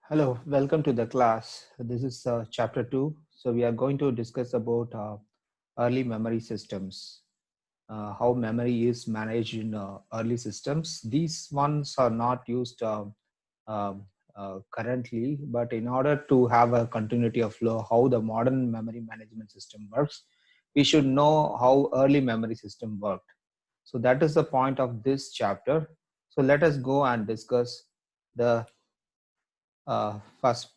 Hello, welcome to the class. This is chapter 2. So we are going to discuss about early memory systems, how memory is managed in early systems. These ones are not used um, currently, but in order to have a continuity of flow, how the modern memory management system works, we should know how early memory system worked. So that is the point of this chapter. So let us go and discuss the first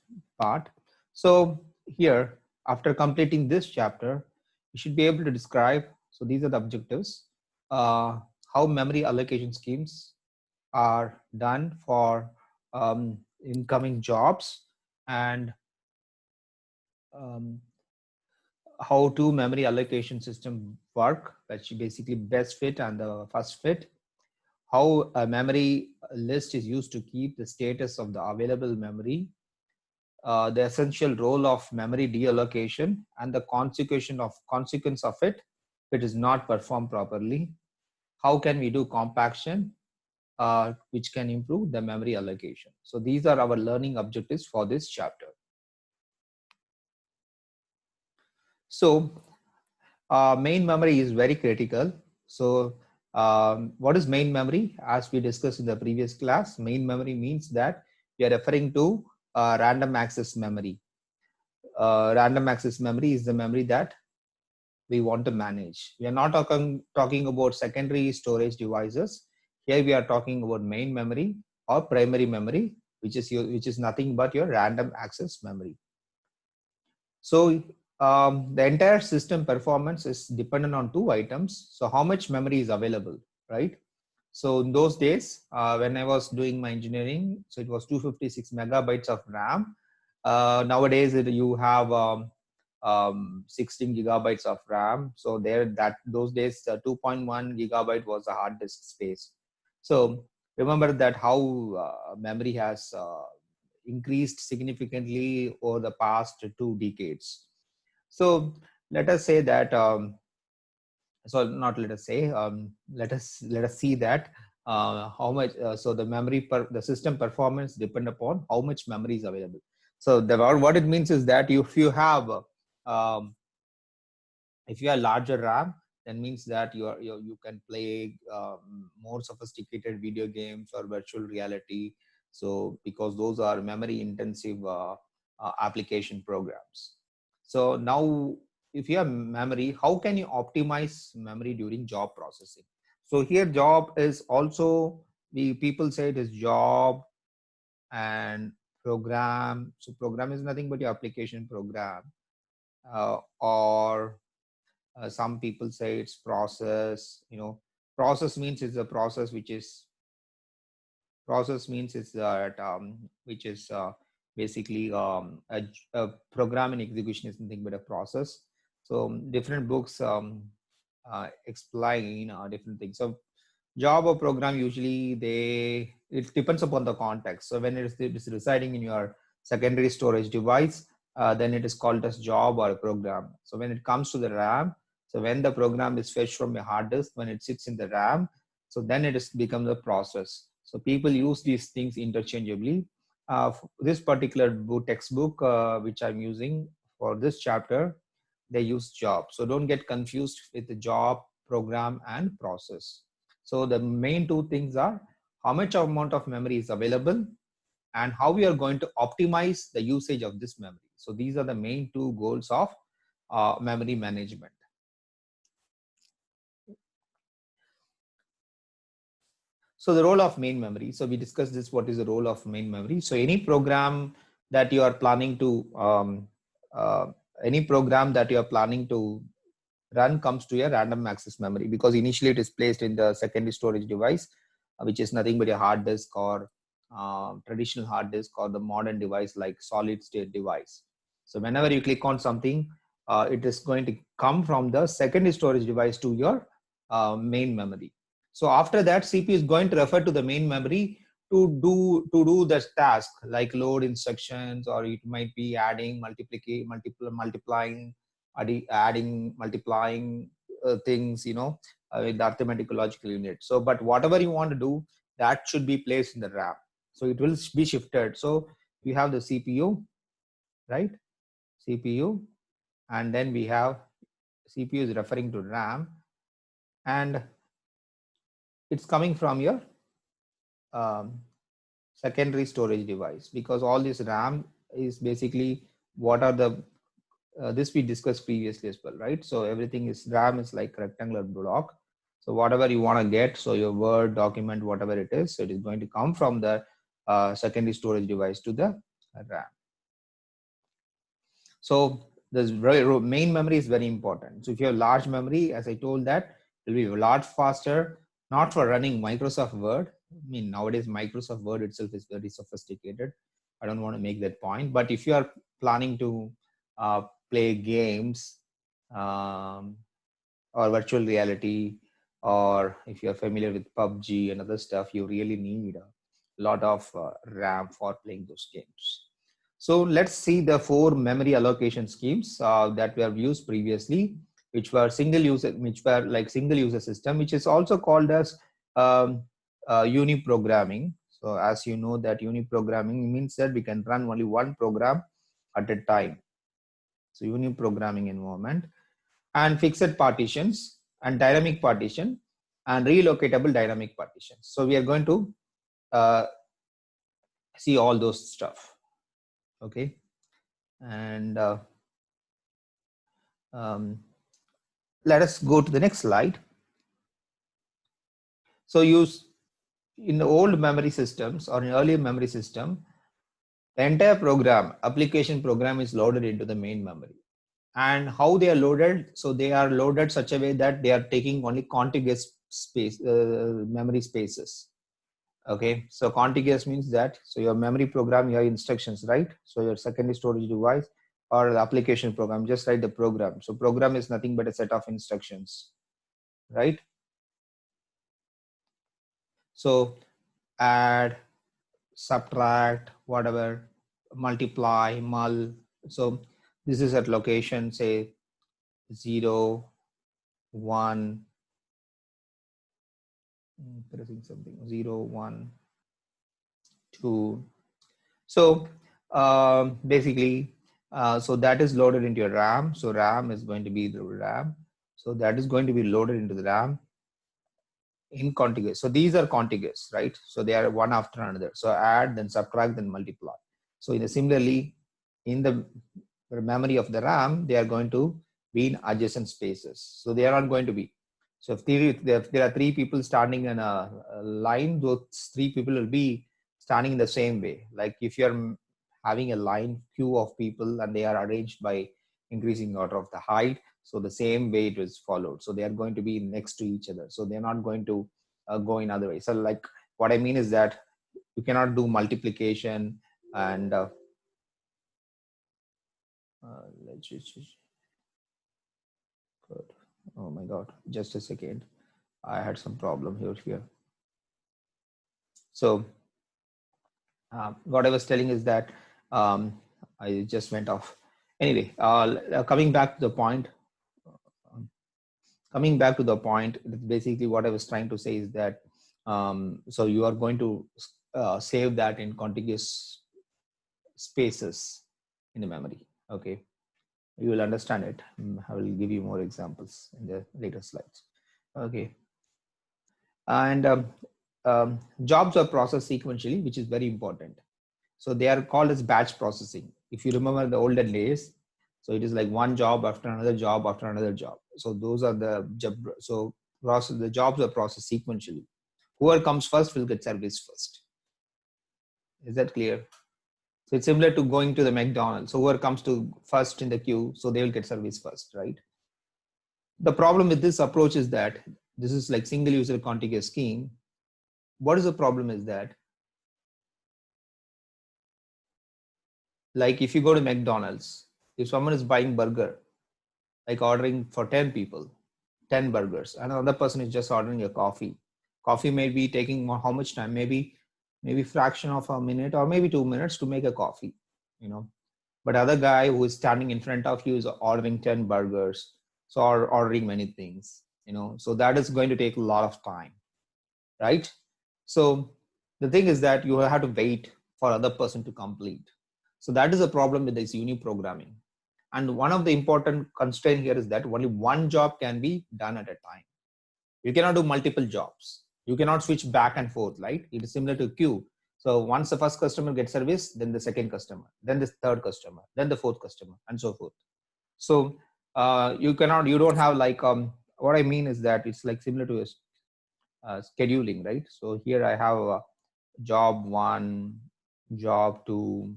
part. So here, after completing this chapter, you should be able to describe, so these are the objectives, uh, how memory allocation schemes are done for incoming jobs, and um, how two memory allocation system work, which basically best fit and the first fit, how a memory list is used to keep the status of the available memory, the essential role of memory deallocation and the consequence of it if it is not performed properly. How can we do compaction, which can improve the memory allocation? So these are our learning objectives for this chapter. So main memory is very critical. So what is main memory? As we discussed in the previous class, main memory means that we are referring to random access memory. Random access memory is the memory that we want to manage. We are not talking about secondary storage devices. Here we are talking about main memory or primary memory, which is nothing but your random access memory. So the entire system performance is dependent on two items. So how much memory is available, right? So in those days, when I was doing my engineering, so it was 256 megabytes of RAM. Nowadays, you have 16 gigabytes of RAM. So those days, 2.1 gigabyte was a hard disk space. So remember that how memory has increased significantly over the past 2 decades. So let us say that so not let us say let us see that how much so the the system performance depend upon how much memory is available. So what it means is that if you have um, if you have larger RAM, then means that you can play more sophisticated video games or virtual reality. So because those are memory intensive application programs. So now if you have memory, how can you optimize memory during job processing? So here job is also, the people say it is job and program. So program is nothing but your application program, or some people say it's process. Process means it's a process which is process means it's that which is basically a program in execution is nothing but a process. So different books explain different things. So job or program, usually it depends upon the context. So when it is residing in your secondary storage device, then it is called as job or a program. So when it comes to the RAM, so when the program is fetched from a hard disk, when it sits in the RAM, so then it becomes a process. So people use these things interchangeably. This particular textbook which I'm using for this chapter, they use job. So don't get confused with the job, program, and process. So the main two things are how much amount of memory is available and how we are going to optimize the usage of this memory. So these are the main two goals of memory management. So the role of main memory. So we discussed this, what is the role of main memory. So any program that you are planning to uh, run comes to a random access memory, because initially it is placed in the secondary storage device, which is nothing but a hard disk or traditional hard disk, or the modern device like solid state device. So whenever you click on something, it is going to come from the secondary storage device to your main memory. So after that, CPU is going to refer to the main memory to do the task like load instructions, or it might be adding, multiplying, adding, multiplying things, with the arithmetic logical unit. So, but whatever you want to do, that should be placed in the RAM. So it will be shifted. So we have the CPU, right? CPU, and then we have CPU is referring to RAM, and it's coming from your um, secondary storage device, because all this RAM is basically what are the this we discussed previously as well, right? So everything is RAM is like rectangular block. So whatever you want to get, so your Word document, whatever it is, so it is going to come from the secondary storage device to the RAM. So the main memory is very important. So if you have large memory, as I told, that it will be a lot faster, not for running Microsoft Word. I mean, nowadays Microsoft Word itself is very sophisticated. I don't want to make that point, but if you are planning to play games um, or virtual reality, or if you're familiar with PUBG and other stuff, you really need a lot of RAM for playing those games. So let's see the 4 memory allocation schemes that we have used previously, which were single user, which were like single user system, which is also called as uniprogramming. So as you know that uniprogramming means that we can run only one program at a time. So uniprogramming environment, and fixed partitions and dynamic partition and relocatable dynamic partitions. So we are going to see all those stuff. Okay. And let us go to the next slide. So in the old memory systems or in earlier memory system, the entire program, application program is loaded into the main memory. And how they are loaded? So they are loaded such a way that they are taking only contiguous space, memory spaces. Okay, so contiguous means that, so your memory program, you have instructions, right? So your secondary storage device or the application program, just write the program. So program is nothing but a set of instructions, right? So add, subtract, whatever, multiply, mul. So this is at location, say 0, 1, pressing something, 0, 1, 2. So basically, so that is loaded into your RAM. So RAM is going to be the RAM. So that is going to be loaded into the RAM in contiguous. So these are contiguous, right? So they are one after another. So add, then subtract, then multiply. So similarly, in the memory of the RAM, they are going to be in adjacent spaces. So they are not going to be. So if there are 3 people standing in a line, those 3 people will be standing in the same way. Like if you're having a line queue of people and they are arranged by increasing order of the height, so the same way it was followed. So they are going to be next to each other. So they're not going to go in other ways. So like what I mean is that you cannot do multiplication and let's just good. Oh my God, just a second. I had some problem here. So what I was telling is that I just went off. Anyway, coming back to the point, basically what I was trying to say is that so you are going to save that in contiguous spaces in the memory. Okay, you will understand it. I will give you more examples in the later slides. Okay, and jobs are processed sequentially, which is very important. So they are called as batch processing. If you remember the olden days, so it is like one job after another job after another job. So those are the the jobs are processed sequentially. Whoever comes first will get service first. Is that clear? So it's similar to going to the McDonald's. So whoever comes to first in the queue, so they will get service first, right? The problem with this approach is that this is like single user contiguous scheme. What is the problem is that, like if you go to McDonald's, if someone is buying burger, like ordering for 10 people, 10 burgers, and another person is just ordering a coffee. Coffee may be taking how much time? Maybe fraction of a minute or maybe 2 minutes to make a coffee, But other guy who is standing in front of you is ordering 10 burgers, so or ordering many things, So that is going to take a lot of time, right? So the thing is that you have to wait for other person to complete. So that is a problem with this uniprogramming. And one of the important constraint here is that only one job can be done at a time. You cannot do multiple jobs. You cannot switch back and forth, right? It is similar to queue. So once the first customer gets service, then the second customer, then the third customer, then the fourth customer, and so forth. So you don't have like, what I mean is that it's like similar to scheduling, right? So here I have job 1, job 2,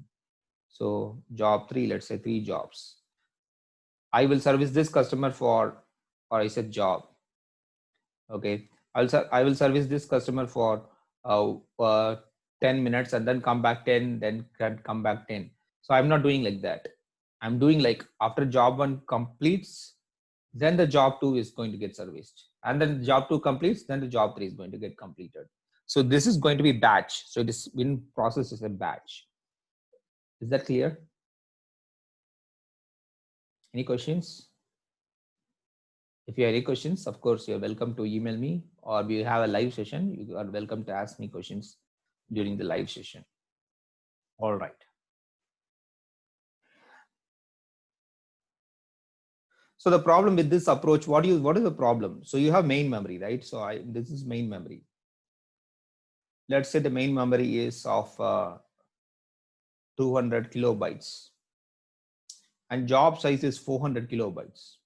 so job 3, let's say 3 jobs. I will service this customer for, or I said job. Okay, I will service this customer for 10 minutes and then come back 10, then come back 10. So I'm not doing like that. I'm doing like after job 1 completes, then the job 2 is going to get serviced, and then job 2 completes, then the job 3 is going to get completed. So this is going to be batch. So it is in process is a batch. Is that clear? Any questions? If you have any questions, of course, you're welcome to email me, or we have a live session. You are welcome to ask me questions during the live session. All right. So the problem with this approach, what is the problem? So you have main memory, right? So this is main memory. Let's say the main memory is of 200 kilobytes and job size is 400 kilobytes.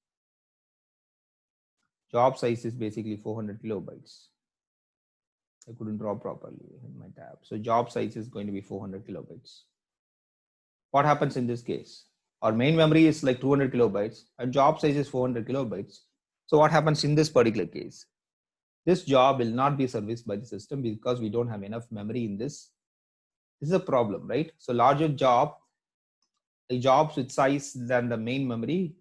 Job size is basically 400 kilobytes. I couldn't draw properly in my tab. So job size is going to be 400 kilobytes. What happens in this case? Our main memory is like 200 kilobytes and job size is 400 kilobytes. So what happens in this particular case? This job will not be serviced by the system because we don't have enough memory in this. This is a problem, right? So larger jobs with size than the main memory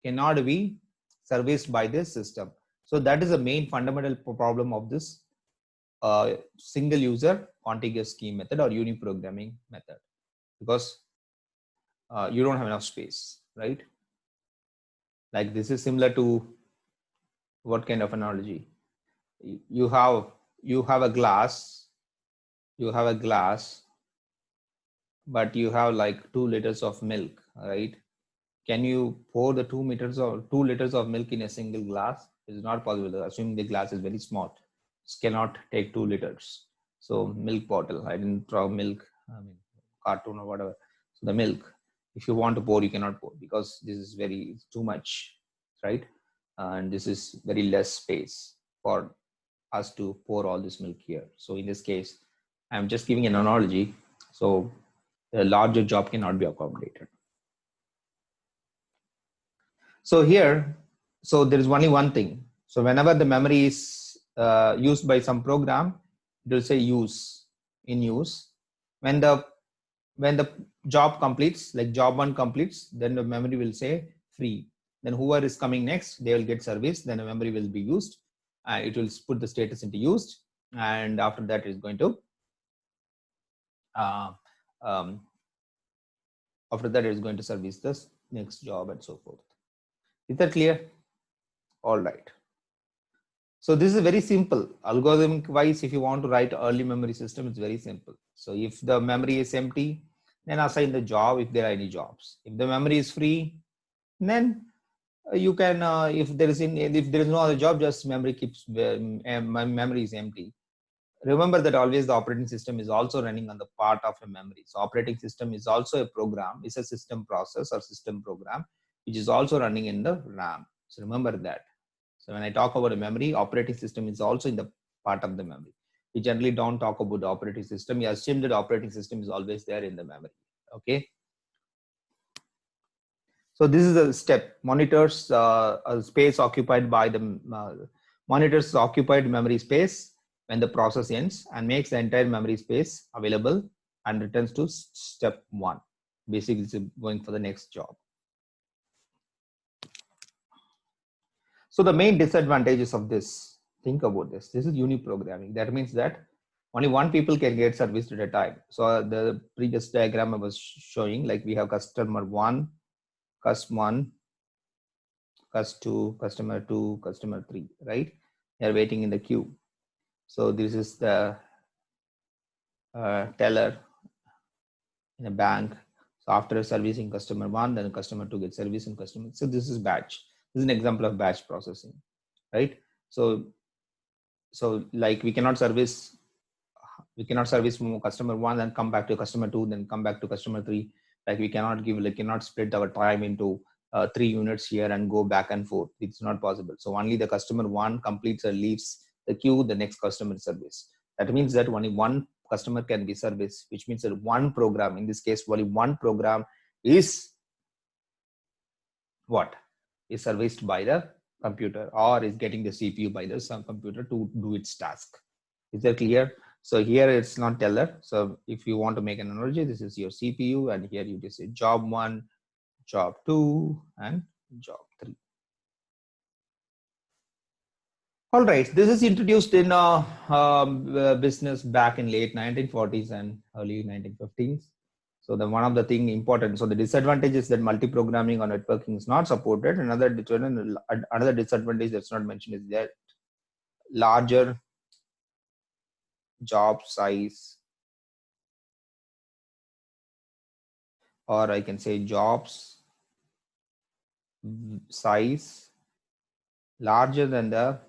cannot be serviced by this system. So that is the main fundamental problem of this single user contiguous scheme method or uniprogramming method, because you don't have enough space, right? Like this is similar to what kind of analogy? You have a glass, but you have like 2 liters of milk, right? Can you pour the 2 liters of milk in a single glass? It's not possible, assuming the glass is very small. It cannot take 2 liters. So milk bottle, I didn't draw milk, I mean cartoon or whatever. So the milk, if you want to pour, you cannot pour because this is too much, right? And this is very less space for us to pour all this milk here. So in this case, I'm just giving an analogy. So a larger job cannot be accommodated. So here, so there is only one thing. So whenever the memory is used by some program, it will say use, in use. When the job completes, like job 1 completes, then the memory will say free. Then whoever is coming next, they will get service. Then the memory will be used. It will put the status into used, and after that is going to after that it is going to service this next job and so forth. Is that clear? All right. So this is very simple. Algorithmic wise, if you want to write early memory system, it's very simple. So if the memory is empty, then assign the job if there are any jobs. If the memory is free, then you can, if there is no other job, just memory keeps, memory is empty. Remember that always the operating system is also running on the part of a memory. So operating system is also a program, it's a system process or system program, which is also running in the RAM. So remember that. So when I talk about a memory, operating system is also in the part of the memory. We generally don't talk about the operating system. We assume that operating system is always there in the memory. Okay. So this is a step. Monitors a space occupied by the monitors occupied memory space when the process ends and makes the entire memory space available and returns to step 1. Basically, it's going for the next job. So the main disadvantages of this, think about this. This is uniprogramming. That means that only one people can get service at a time. So the previous diagram I was showing, like we have customer 1, cust 1, cust 2, customer 2, customer 3, right? They are waiting in the queue. So this is the teller in a bank. So after servicing customer 1, then customer 2 gets service and customer. So this is batch. This is an example of batch processing, right? So like we cannot service customer 1 and come back to customer 2, then come back to customer 3. Like we cannot split our time into 3 units here and go back and forth. It's not possible. So only the customer 1 completes or leaves the queue, the next customer service. That means that only one customer can be serviced, which means that one program, in this case only one program is serviced by the computer, or is getting the CPU by the some computer to do its task. Is that clear? So here it's not teller. So if you want to make an analogy, this is your CPU, and here you just say job 1, job 2, and job 3. All right, this is introduced in business back in late 1940s and early 1950s. So the one of the thing important. So the disadvantage is that multi-programming or networking is not supported. Another disadvantage that's not mentioned is that larger job size, or I can say jobs size larger than the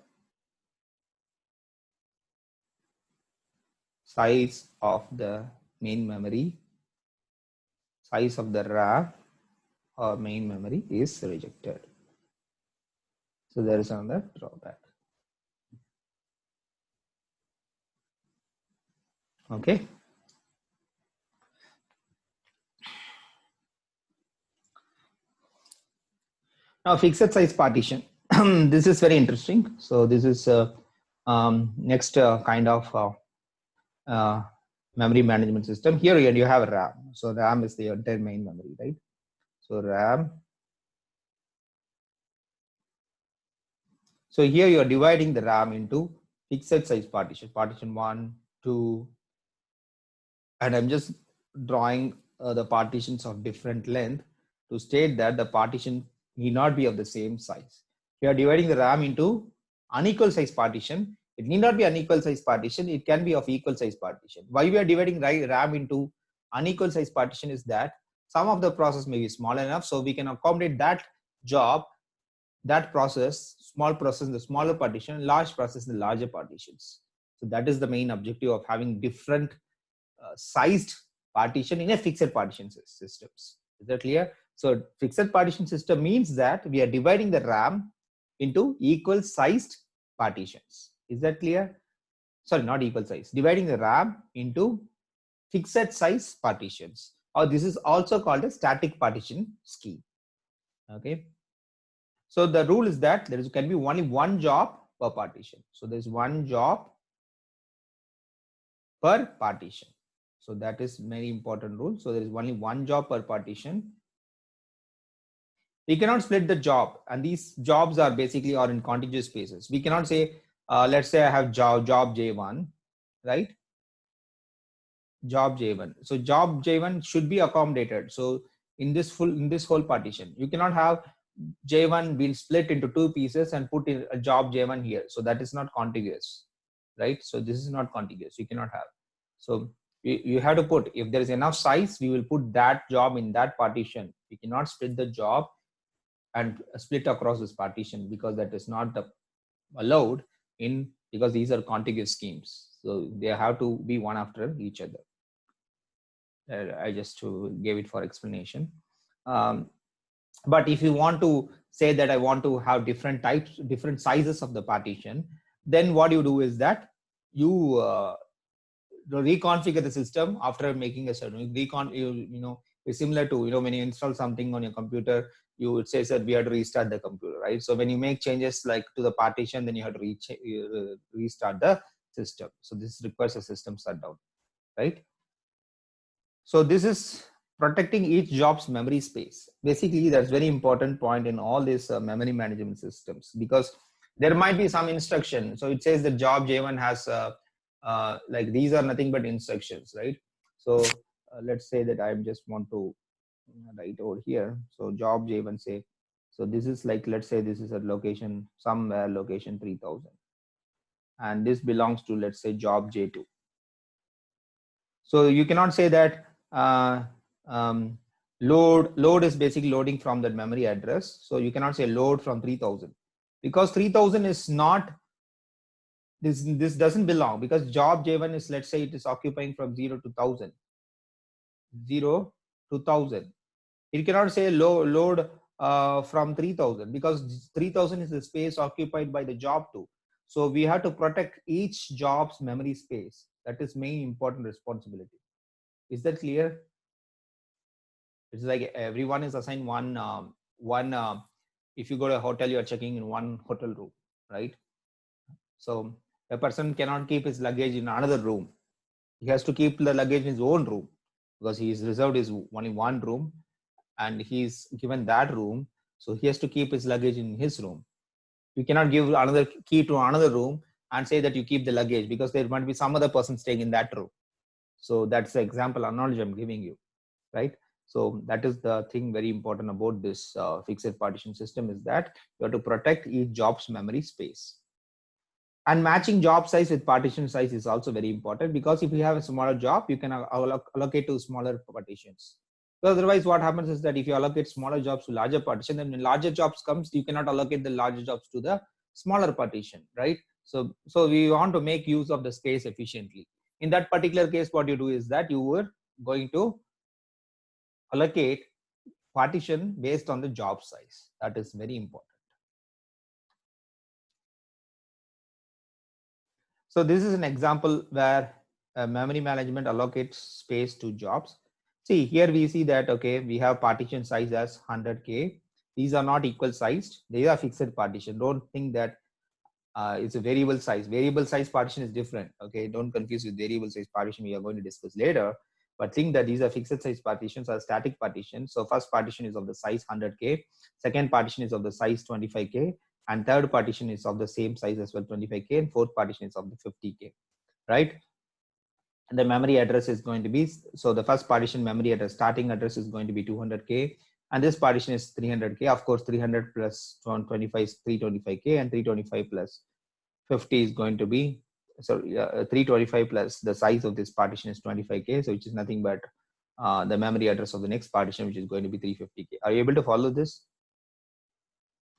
size of the main memory, size of the RAM or main memory is rejected. So there is another drawback. Okay. Now fixed size partition. This is very interesting. So this is next kind of memory management system. Here you have RAM. So RAM is the entire main memory, right? So RAM. So here you are dividing the RAM into fixed size partition, partition 1, 2, and I'm just drawing the partitions of different length to state that the partition need not be of the same size. You are dividing the RAM into unequal size partition. It need not be unequal size partition. It can be of equal size partition. Why we are dividing RAM into unequal size partition is that some of the process may be small enough, so we can accommodate that job, that process, small process in the smaller partition, large process in the larger partitions. So that is the main objective of having different sized partition in a fixed partition systems. Is that clear? So fixed partition system means that we are dividing the RAM into equal sized partitions. Is that clear? Sorry, not equal size. Dividing the RAM into fixed size partitions, or this is also called a static partition scheme. Okay. So the rule is that there can be only one job per partition. So there's one job per partition. So that is very important rule. So there is only one job per partition. We cannot split the job, and these jobs are basically in contiguous spaces. We cannot say, let's say I have job J1, right? Job J1. So job J1 should be accommodated. So in this whole partition, you cannot have J1 being split into 2 pieces and put in a job J1 here. So that is not contiguous, right? So this is not contiguous. You cannot have. So you have to put, if there is enough size, we will put that job in that partition. We cannot split the job and split across this partition, because that is not allowed because these are contiguous schemes. So they have to be one after each other. I just gave it for explanation. But if you want to say that I want to have different sizes of the partition, then what you do is that you reconfigure the system after making a certain it's similar to when you install something on your computer, you would say that we have to restart the computer, right? So when you make changes like to the partition, then you have to restart the system. So this requires a system shutdown, right? So this is protecting each job's memory space. Basically, that's very important point in all these memory management systems, because there might be some instruction. So it says the job J1 has like these are nothing but instructions, right? So let's say that I just want to write over here. So job J1 say, so this is like, let's say this is a location, somewhere location 3000. And this belongs to, let's say, job J2. So you cannot say that load is basically loading from that memory address. So you cannot say load from 3000 because 3000 is not, this doesn't belong, because job J1 is, let's say it is occupying from 0 to 1000, 0 to 1000. It cannot say load from 3000 because 3000 is the space occupied by the job 2. So we have to protect each job's memory space. That is main important responsibility. Is that clear? It's like everyone is assigned one. If you go to a hotel, you are checking in one hotel room, right? So a person cannot keep his luggage in another room. He has to keep the luggage in his own room because he is reserved his only one room and he's given that room. So he has to keep his luggage in his room. You cannot give another key to another room and say that you keep the luggage because there might be some other person staying in that room. So that's the example analogy I'm giving you, right? So that is the thing very important about this fixed partition system, is that you have to protect each job's memory space. And matching job size with partition size is also very important, because if you have a smaller job, you can allocate to smaller partitions. So otherwise what happens is that if you allocate smaller jobs to larger partition, then when larger jobs comes, you cannot allocate the larger jobs to the smaller partition, right? So we want to make use of the space efficiently. In that particular case, what you do is that you were going to allocate partition based on the job size. That is very important. So this is an example where memory management allocates space to jobs. See, here we see that, okay, we have partition size as 100K. These are not equal sized. They are fixed partition. Don't think that it's a variable size. Variable size partition is different. Okay, don't confuse with variable size partition. We are going to discuss later. But think that these are fixed size partitions or static partitions. So first partition is of the size 100K. Second partition is of the size 25K. And third partition is of the same size as well, 25K. And fourth partition is of the 50K, right? And the memory address is going to be, so the first partition memory address, starting address is going to be 200K. And this partition is 300K. Of course, 300 plus 25 is 325K, and 325 plus 50 is going to be, so 325 plus the size of this partition is 25K, so which is nothing but the memory address of the next partition, which is going to be 350K. Are you able to follow this?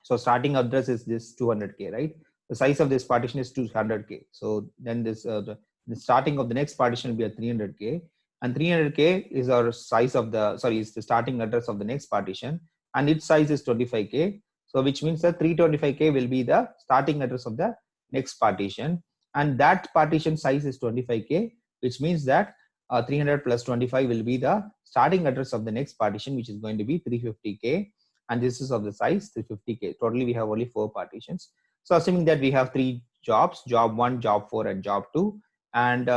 So starting address is this 200K, right? The size of this partition is 200K. So then this the starting of the next partition will be a 300K, and 300K is our size of the, sorry, is the starting address of the next partition, and its size is 25K. So which means that 325K will be the starting address of the next partition, and that partition size is 25K, which means that 300 plus 25 will be the starting address of the next partition, which is going to be 350K, and this is of the size 350K. Totally we have only 4 partitions. So assuming that we have 3 jobs, job 1, job 4, and job 2, and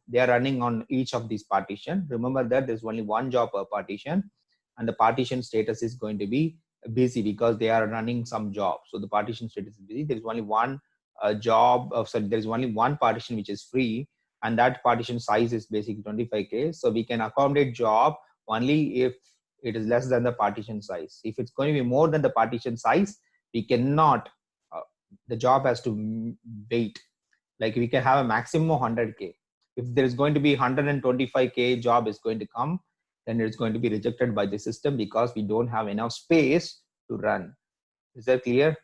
they are running on each of these partition. Remember that there's only 1 job per partition, and the partition status is going to be busy because they are running some job. So the partition status is busy. There is only one job of, so there is only one partition which is free, and that partition size is basically 25K. So we can accommodate job only if it is less than the partition size. If it's going to be more than the partition size, we cannot, the job has to wait. Like we can have a maximum of 100K. If there is going to be 125K job is going to come, then it's going to be rejected by the system because we don't have enough space to run. Is that clear?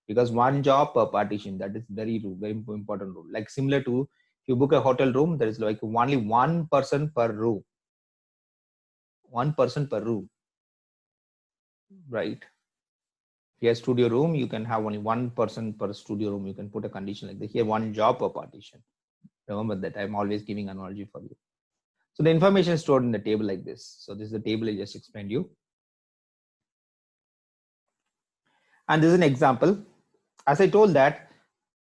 Because 1 job per partition, that is very important rule. Like similar to, if you book a hotel room, there is like only 1 person per room. 1 person per room, right? If you have studio room, you can have only 1 person per studio room. You can put a condition like that. Here, 1 job per partition. Remember that. I'm always giving analogy for you. So the information is stored in the table like this. So this is the table I just explained you. And this is an example. As I told that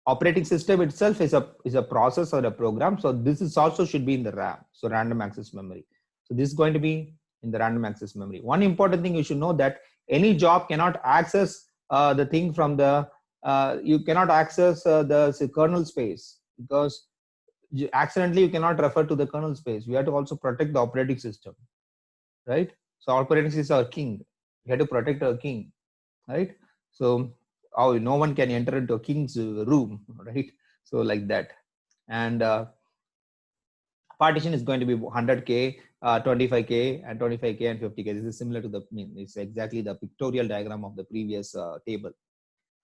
operating system itself is a process or a program. So this is also should be in the RAM. So random access memory. So this is going to be in the random access memory. One important thing you should know that any job cannot access the thing from the, you cannot access the kernel space, because accidentally you cannot refer to the kernel space. We have to also protect the operating system, right? So operating system is our king. We have to protect our king, right? So no one can enter into a king's room, right? So like that. And partition is going to be 100K, 25K, and 25K and 50K. This is similar to it's exactly the pictorial diagram of the previous table.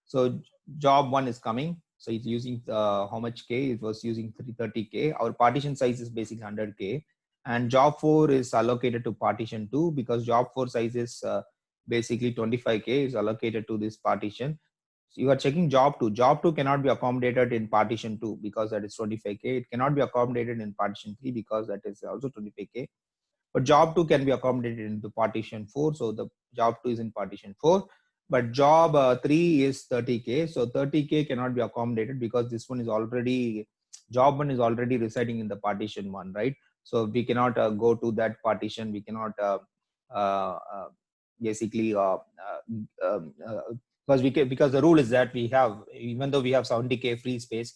So job 1 is coming. So it's using how much K? It was using 330K. Our partition size is basically 100K. And job 4 is allocated to partition 2 because job 4 size is basically 25K is allocated to this partition. So you are checking job 2. Job 2 cannot be accommodated in partition 2 because that is 25K. It cannot be accommodated in partition 3 because that is also 25K. But job 2 can be accommodated into partition 4. So the job 2 is in partition 4. But job 3 is 30K. So 30K cannot be accommodated because this one is already, job 1 is already residing in the partition 1, right? So we cannot go to that partition. We cannot basically because the rule is that we have, even though we have 70K free space,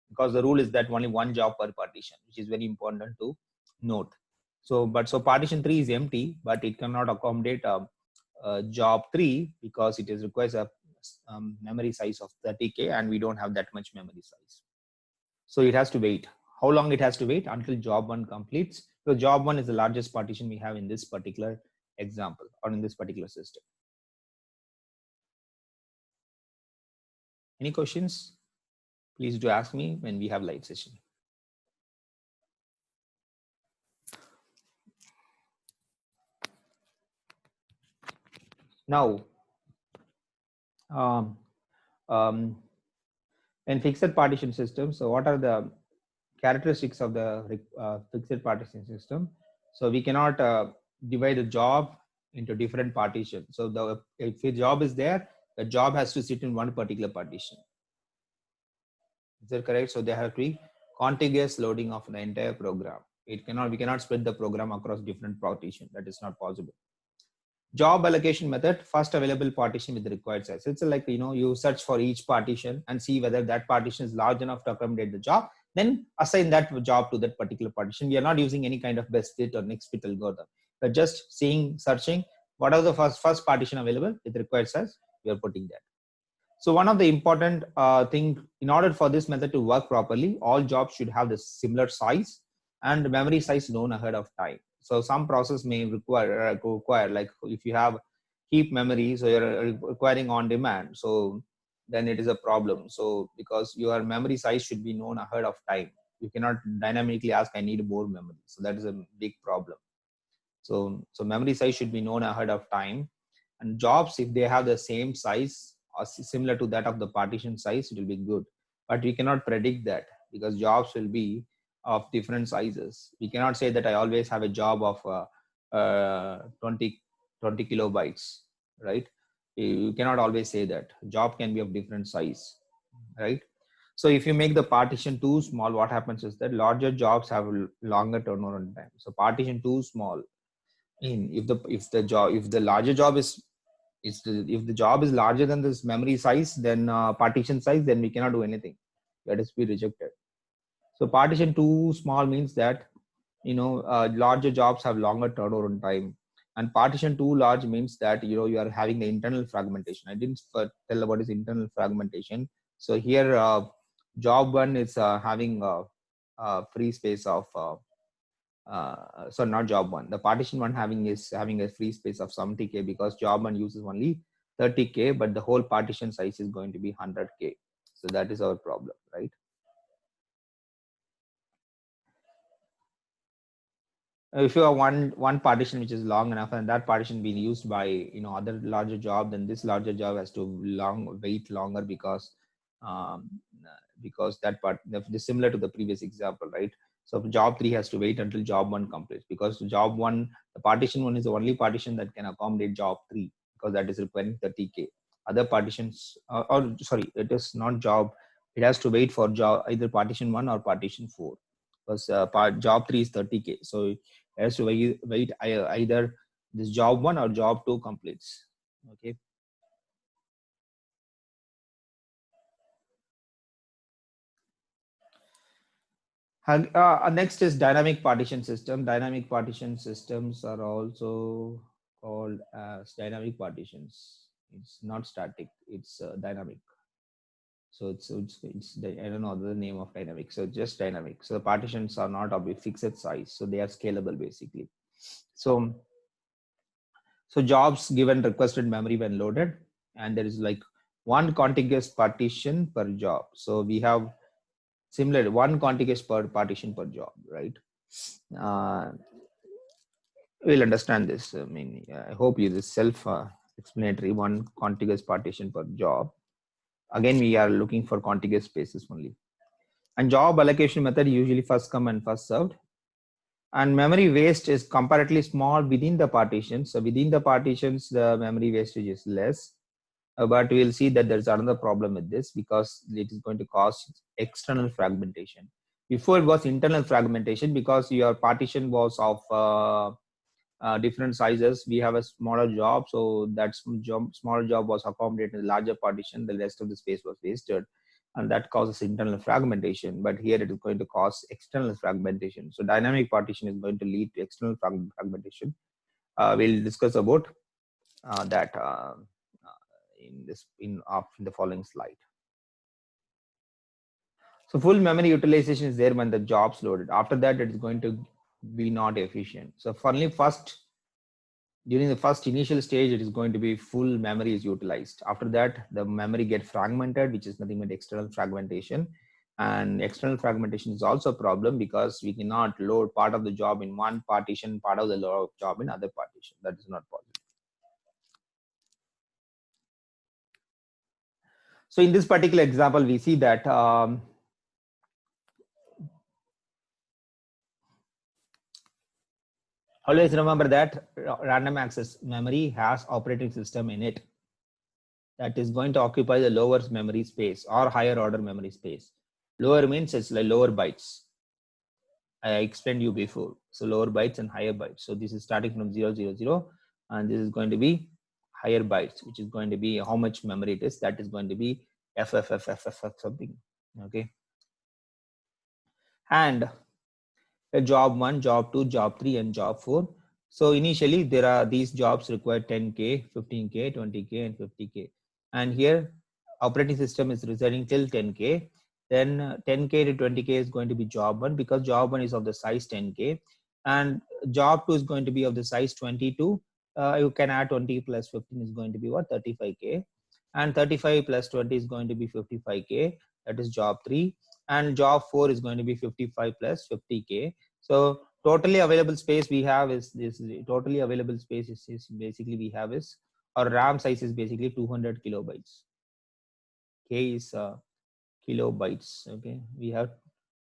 because the rule is that only one job per partition, which is very important to note. So partition 3 is empty, but it cannot accommodate job 3 because it requires a memory size of 30K and we don't have that much memory size. So it has to wait. How long it has to wait? Until job 1 completes. So job 1 is the largest partition we have in this particular example or in this particular system. Any questions? Please do ask me when we have live session. Now, in fixed partition system, so what are the characteristics of the fixed partition system? So we cannot divide a job into different partitions. So if a job is there, the job has to sit in one particular partition. Is that correct? So they have to be contiguous loading of the entire program. We cannot split the program across different partitions. That is not possible. Job allocation method, first available partition with the required size. It's like, you search for each partition and see whether that partition is large enough to accommodate the job, then assign that job to that particular partition. We are not using any kind of best fit or next fit algorithm. We're just searching what are the first partition available with required size, we are putting that. So one of the important thing, in order for this method to work properly, all jobs should have the similar size and memory size known ahead of time. So some process may require like if you have heap memory, so you're requiring on demand, so then it is a problem. So because your memory size should be known ahead of time, you cannot dynamically ask I need more memory. So that is a big problem. So memory size should be known ahead of time, and jobs, if they have the same size or similar to that of the partition size, it will be good. But we cannot predict that because jobs will be of different sizes. We cannot say that I always have a job of 20 kilobytes, right? You cannot always say that. Job can be of different size, right? So if you make the partition too small, what happens is that larger jobs have longer turnaround time. So partition too small, if the larger job is if the job is larger than this memory size, then partition size, then we cannot do anything. That is be rejected. So partition too small means that larger jobs have longer turnaround time, and partition too large means that you are having the internal fragmentation. I didn't tell what is internal fragmentation. So here job 1 is having a free space of so not job 1, the partition 1 having a free space of 70K because job 1 uses only 30K, but the whole partition size is going to be 100K. So that is our problem, right? If you have one partition which is long enough and that partition being used by other larger job, then this larger job has to wait longer because that part is similar to the previous example, right? So job 3 has to wait until job 1 completes because job 1, the partition 1 is the only partition that can accommodate job 3 because that is requiring 30K. Other partitions, or sorry, it is not job. It has to wait for job either partition 1 or partition 4 because job 3 is 30K. So it has to wait either this job 1 or job 2 completes. Okay. Next is dynamic partition system. Dynamic partition systems are also called as dynamic partitions. It's not static, it's dynamic. So I don't know the name of dynamic. So just dynamic. So the partitions are not of a fixed size. So they are scalable basically. So jobs given requested memory when loaded, and there is like one contiguous partition per job. So we have similar one contiguous per partition per job, right? Uh, we'll understand this. I mean, I hope you this self explanatory one contiguous partition per job. Again, we are looking for contiguous spaces only. And job allocation method usually first come and first served. And memory waste is comparatively small within the partitions. So within the partitions, the memory wastage is less. But we'll see that there's another problem with this because it is going to cause external fragmentation. Before it was internal fragmentation because your partition was of different sizes. We have a smaller job, so that smaller job was accommodated in a larger partition. The rest of the space was wasted, and that causes internal fragmentation. But here it is going to cause external fragmentation. So dynamic partition is going to lead to external fragmentation. We'll discuss about that in the following slide. So full memory utilization is there when the job's loaded. After that, it is going to be not efficient. So during the first initial stage, it is going to be full memory is utilized. After that, the memory gets fragmented, which is nothing but external fragmentation. And external fragmentation is also a problem because we cannot load part of the job in one partition, part of the job in other partition. That is not possible. So in this particular example, we see that always remember that random access memory has operating system in it that is going to occupy the lower memory space or higher order memory space. Lower means it's like lower bytes. I explained you before. So lower bytes and higher bytes. So this is starting from 000 and this is going to be higher bytes, which is going to be how much memory it is. That is going to be FFFFF something. Okay. And job 1, job 2, job 3, and job 4. So initially there are these jobs require 10K, 15K, 20K, and 50K. And here operating system is residing till 10K. Then 10K to 20K is going to be job 1 because job 1 is of the size 10K. And job 2 is going to be of the size 22. You can add 20 plus 15 is going to be what? 35K. And 35 plus 20 is going to be 55K. That is job 3. And job 4 is going to be 55 plus 50K. So totally available space we have is this. Totally available space is basically we have is our RAM size is basically 200 kilobytes. K is kilobytes. Okay, we have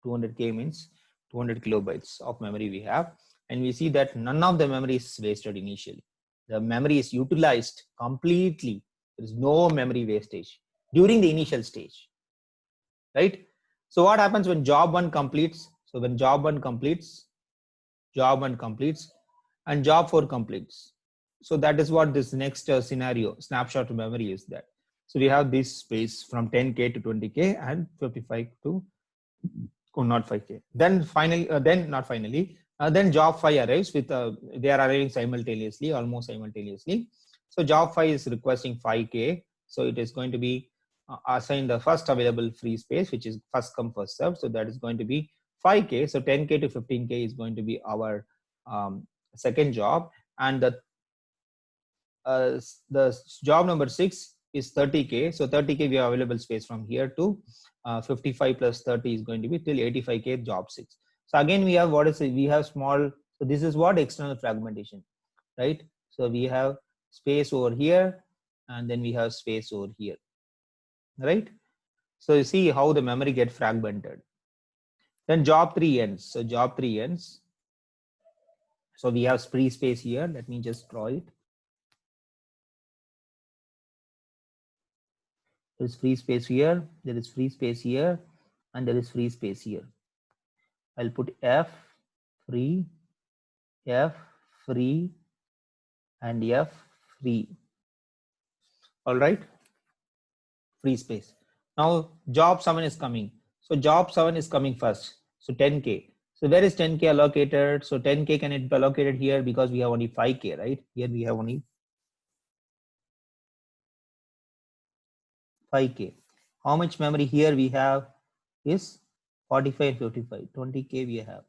200K means 200 kilobytes of memory we have, and we see that none of the memory is wasted initially. The memory is utilized completely. There is no memory wastage during the initial stage, right? So what happens when job 1 completes? So when job 1 completes, job 1 completes and job 4 completes. So that is what this next scenario snapshot of memory is that. So we have this space from 10K to 20K and 55 to not 5K. Then finally, then job 5 arrives with they are arriving simultaneously, almost simultaneously. So job 5 is requesting 5K. So it is going to be assigned the first available free space, which is first come first served. So that is going to be 5K. So 10K to 15K is going to be our second job, and the job number 6 is 30K. So 30K we have available space from here to 55 plus 30 is going to be till 85K job 6. So again we have what is it? We have small. So this is what external fragmentation, right? So we have space over here, and then we have space over here, right? So you see how the memory get fragmented. Then job 3 ends. So job 3 ends. So we have free space here. Let me just draw it. There is free space here, there is free space here, and there is free space here. I'll put F free, F free, and F free. All right, free space. Now job 7 is coming. So job 7 is coming first. So 10K. So where is 10K allocated? So 10K can it be allocated here because we have only 5K, right? Here we have only 5K. how much memory here we have is 45 and 55, 20K we have.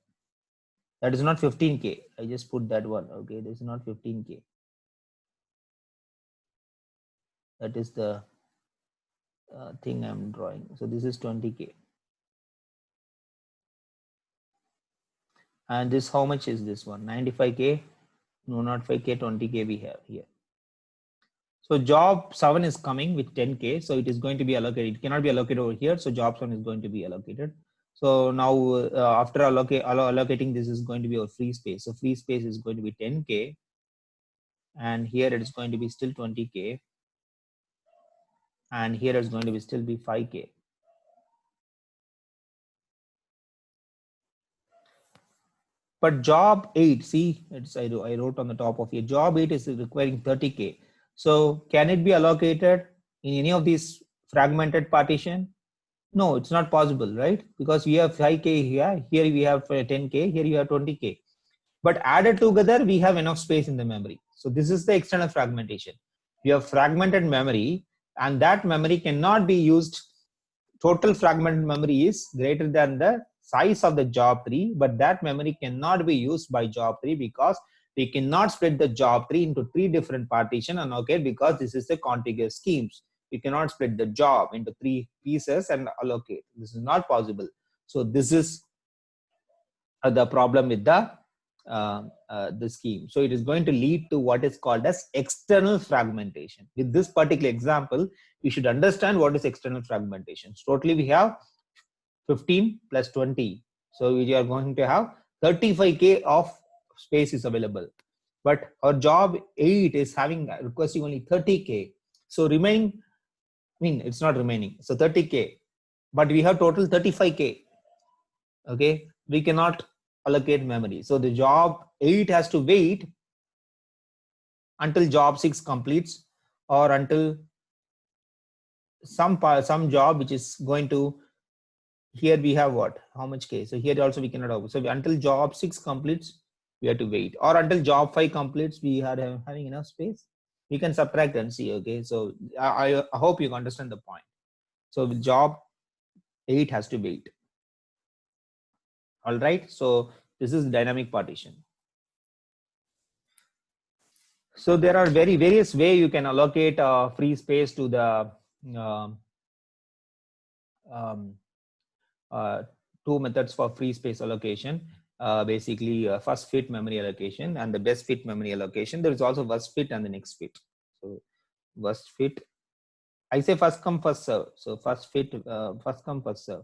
That is not 15K. I just put that one. Okay, this is not 15K. That is the thing I'm drawing. So this is 20K. And this, how much is this one? 95K? No, not 5K, 20K we have here. So job 7 is coming with 10K. So it is going to be allocated. It cannot be allocated over here. So job 7 is going to be allocated. So now after allocating, this is going to be our free space. So free space is going to be 10K. And here it is going to be still 20K. And here it's going to be still be 5K. But job 8, see, I wrote on the top of here, job 8 is requiring 30K. So can it be allocated in any of these fragmented partition? No, it's not possible, right? Because we have 5K here we have 10K, here you have 20K. But added together, we have enough space in the memory. So this is the external fragmentation. We have fragmented memory, and that memory cannot be used. Total fragmented memory is greater than the size of the job 3, but that memory cannot be used by job 3 because we cannot split the job 3 into 3 different partition and allocate, because this is the contiguous schemes. We cannot split the job into 3 pieces and allocate. This is not possible. So this is the problem with the scheme. So it is going to lead to what is called as external fragmentation. With this particular example, you should understand what is external fragmentation. So totally we have 15 plus 20. So we are going to have 35K of space is available. But our job 8 is requesting only 30K. So remaining, it's not remaining. So 30K, but we have total 35K. Okay, we cannot allocate memory. So the job 8 has to wait until job 6 completes, or until some job which is going to, here we have what, how much K. So here also we cannot have. So until job 6 completes, we have to wait, or until job 5 completes, we are having enough space. We can subtract and see. Okay, so I hope you understand the point. So job 8 has to wait. All right, so this is dynamic partition. So there are various ways you can allocate free space to the two methods for free space allocation. Basically first fit memory allocation and the best fit memory allocation. There is also worst fit and the next fit. So worst fit, I say first come first serve. So first fit, first come first serve.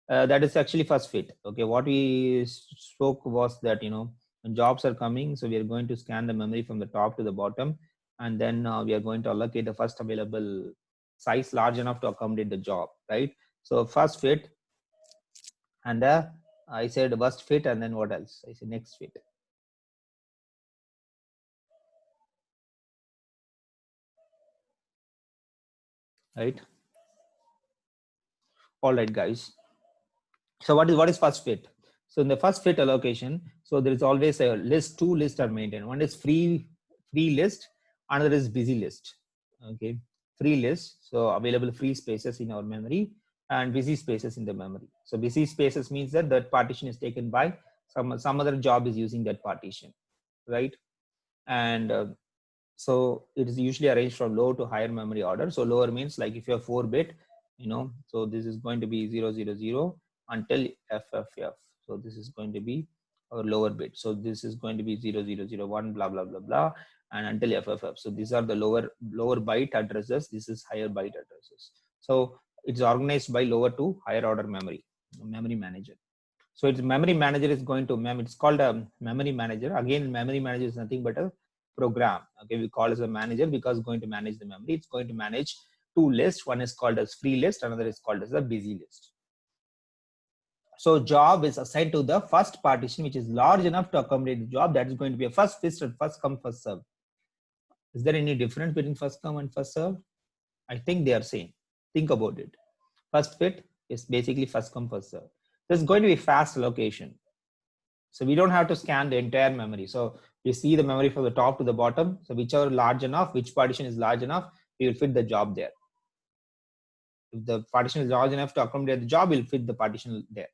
That is actually first fit. Okay, what we spoke was that, when jobs are coming, so we are going to scan the memory from the top to the bottom, and then we are going to allocate the first available size large enough to accommodate the job, right? So first fit, and I said worst fit, and then what else? I said next fit. Right? All right, guys. So what is first fit? So in the first fit allocation, so there is always a list, 2 lists are maintained. One is free list, another is busy list. Okay, free list, so available free spaces in our memory, and busy spaces in the memory. So busy spaces means that that partition is taken by some other job is using that partition, right? And so it is usually arranged from low to higher memory order. So lower means like if you have 4-bit, so this is going to be 000 until FFF. So this is going to be our lower bit. So this is going to be 0001 blah blah blah blah, and until FFF. So these are the lower byte addresses. This is higher byte addresses. So it's organized by lower to higher order memory manager. So its memory manager is going to it's called a memory manager. Again, memory manager is nothing but a program. Okay, we call it as a manager because it's going to manage the memory. It's going to manage 2 lists. One is called as free list, another is called as a busy list. So job is assigned to the first partition, which is large enough to accommodate the job. That is going to be a first fit and first come first serve. Is there any difference between first come and first serve? I think they are same. Think about it. First fit is basically first come first serve. There's going to be fast allocation. So we don't have to scan the entire memory. So we see the memory from the top to the bottom. So whichever large enough, which partition is large enough, we will fit the job there. If the partition is large enough to accommodate the job, we'll fit the partition there.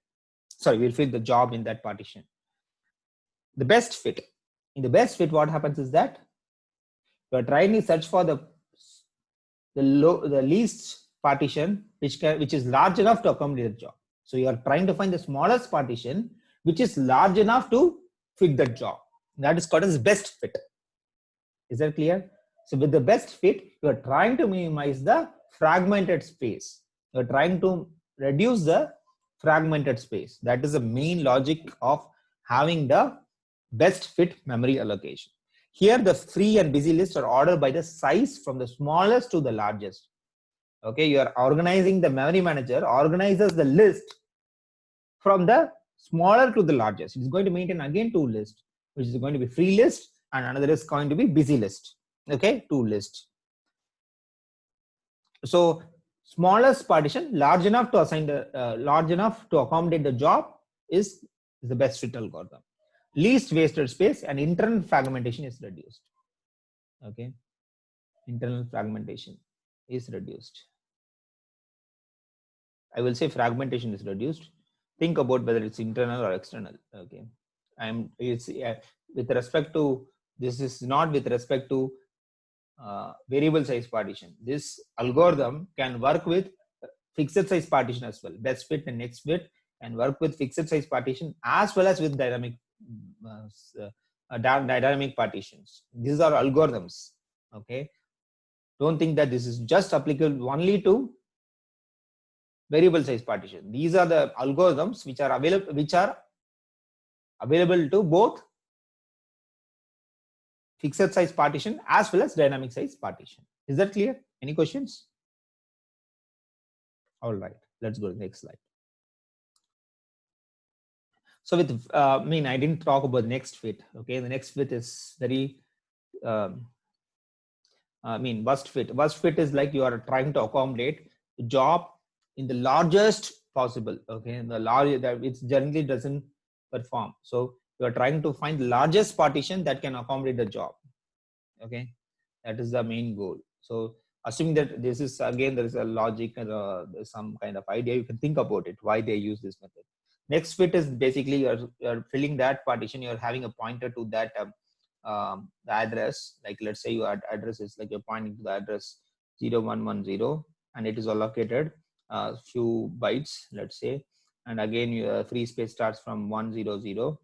Sorry, we'll fit the job in that partition. The best fit. In the best fit, what happens is that you are trying to search for the least partition which is large enough to accommodate the job. So you are trying to find the smallest partition which is large enough to fit that job. That is called as best fit. Is that clear? So with the best fit, you are trying to minimize the fragmented space. You are trying to reduce the fragmented space. That is the main logic of having the best fit memory allocation. Here the free and busy lists are ordered by the size from the smallest to the largest. Okay, you are organizing, the memory manager organizes the list from the smaller to the largest. It's going to maintain again two lists, which is going to be free list and another is going to be busy list. Okay, two lists. So smallest partition large enough to assign the large enough to accommodate the job is the best fit algorithm. Least wasted space and internal fragmentation is reduced. Okay, internal fragmentation is reduced. I will say fragmentation is reduced. Think about whether it's internal or external. Okay, it's with respect to, this is not with respect to variable size partition. This algorithm can work with fixed size partition as well. Best fit and next fit can work with fixed size partition as well as with dynamic partitions. These are algorithms. Okay, don't think that this is just applicable only to variable size partition. These are the algorithms which are available to both fixed size partition as well as dynamic size partition. Is that clear? Any questions? All right, let's go to the next slide. So with I didn't talk about next fit. Okay, the next fit is very worst fit. Worst fit is like you are trying to accommodate the job in the largest possible. Okay, and the large that it generally doesn't perform. So you are trying to find the largest partition that can accommodate the job. Okay, that is the main goal. So assuming that this is, again, there is a logic and there's some kind of idea, you can think about it, why they use this method. Next fit is basically you're filling that partition, you're having a pointer to that the address. Like let's say your address is like you're pointing to the address 0110 and it is allocated a few bytes, let's say, and again your free space starts from 100.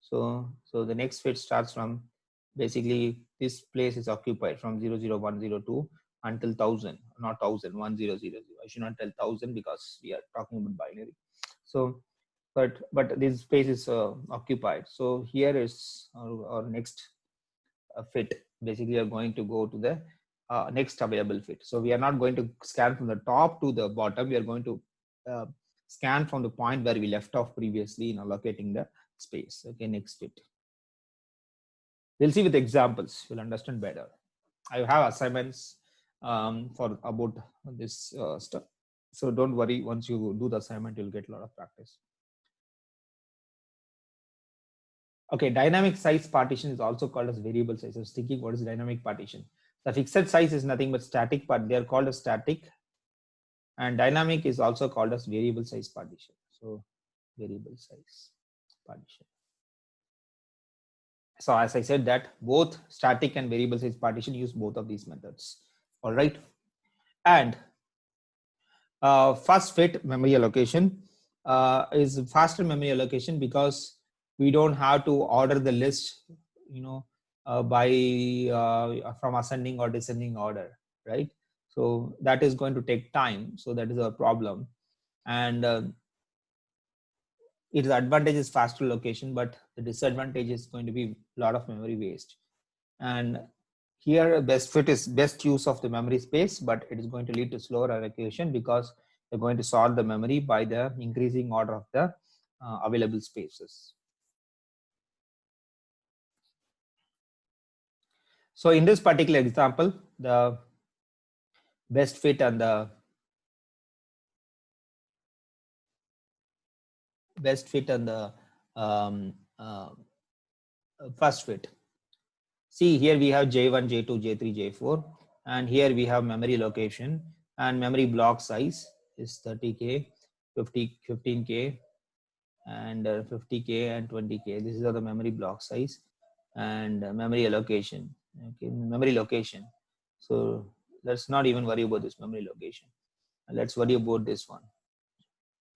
So the next fit starts from, basically this place is occupied from 00102 until 1000, not 1000, 1000. I should not tell 1000 because we are talking about binary. So but this space is occupied. So here is our next fit. Basically you are going to go to the next available fit. So we are not going to scan from the top to the bottom. We are going to scan from the point where we left off previously in allocating the space. Okay, next fit. We'll see with examples, you'll understand better. I have assignments for about this stuff. So don't worry, once you do the assignment, you'll get a lot of practice. Okay, dynamic size partition is also called as variable size. I was thinking, what is dynamic partition? The fixed size is nothing but static, but they are called as static. And dynamic is also called as variable size partition. So variable size partition. So as I said that both static and variable size partition use both of these methods. All right. And first fit memory allocation is faster memory allocation because we don't have to order the list, from ascending or descending order, right? So that is going to take time. So that is a problem. And its advantage is faster allocation, but the disadvantage is going to be a lot of memory waste. And here best fit is best use of the memory space, but it is going to lead to slower allocation because you're going to sort the memory by the increasing order of the available spaces. So in this particular example, the best fit and the first fit. See, here we have J1, J2, J3, J4, and here we have memory location. and memory block size is 30K, 15K, and 50K and 20K. This is the memory block size and memory allocation. Okay, memory location. So let's not even worry about this memory location. Let's worry about this one,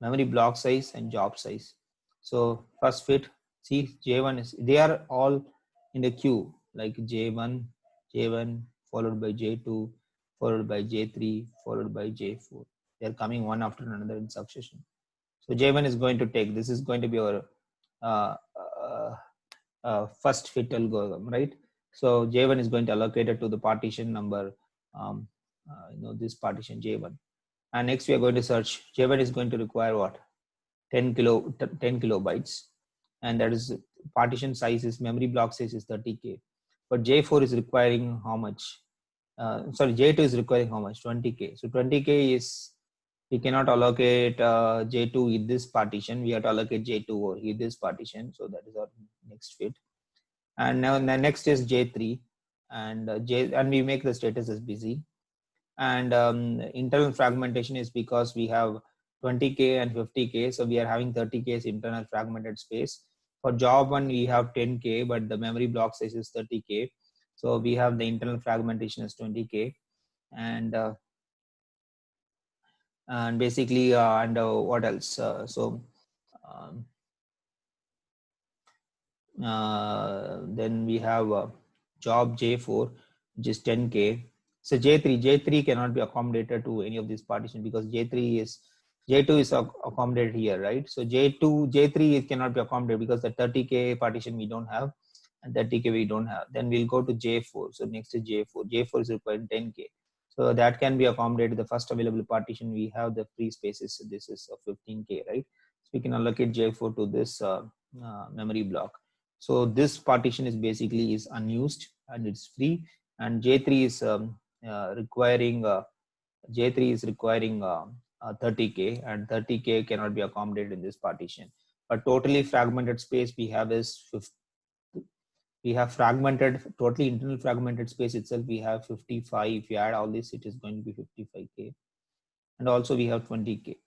memory block size and job size. So first fit, see J1 is, they are all in the queue, like J1 followed by J2, followed by J3, followed by J4. They're coming one after another in succession. So J1 is going to take, this is going to be our uh, first fit algorithm, right? So J1 is going to allocate it to the partition number, this partition J1. And next we are going to search, J1 is going to require what? 10 kilobytes. And that is partition size is, memory block size is 30K. But J4 is requiring how much? J2 is requiring how much? 20K. So 20K is, we cannot allocate J2 in this partition. We have to allocate J2 over here, this partition. So that is our next fit. And now the next is J3, and and we make the status as busy. And internal fragmentation is because we have 20K and 50K, so we are having 30K internal fragmented space. For job one we have 10K, but the memory block size is 30K, so we have the internal fragmentation as 20K. And basically what else? Um, then we have job J4, which is 10K. So J3 cannot be accommodated to any of these partitions because J2 is accommodated here, right? So J3 cannot be accommodated because the 30K partition we don't have and 30K we don't have. Then we'll go to J4. So next is J4. J4 is requiring 10K. So that can be accommodated. The first available partition we have the free spaces. So this is 15K, right? So we can allocate J4 to this memory block. So this partition is basically is unused and it's free, and J3 is requiring 30K, and 30K cannot be accommodated in this partition. But totally fragmented space we have is 50, we have fragmented, totally internal fragmented space itself we have 55. If you add all this, it is going to be 55K, and also we have 20K.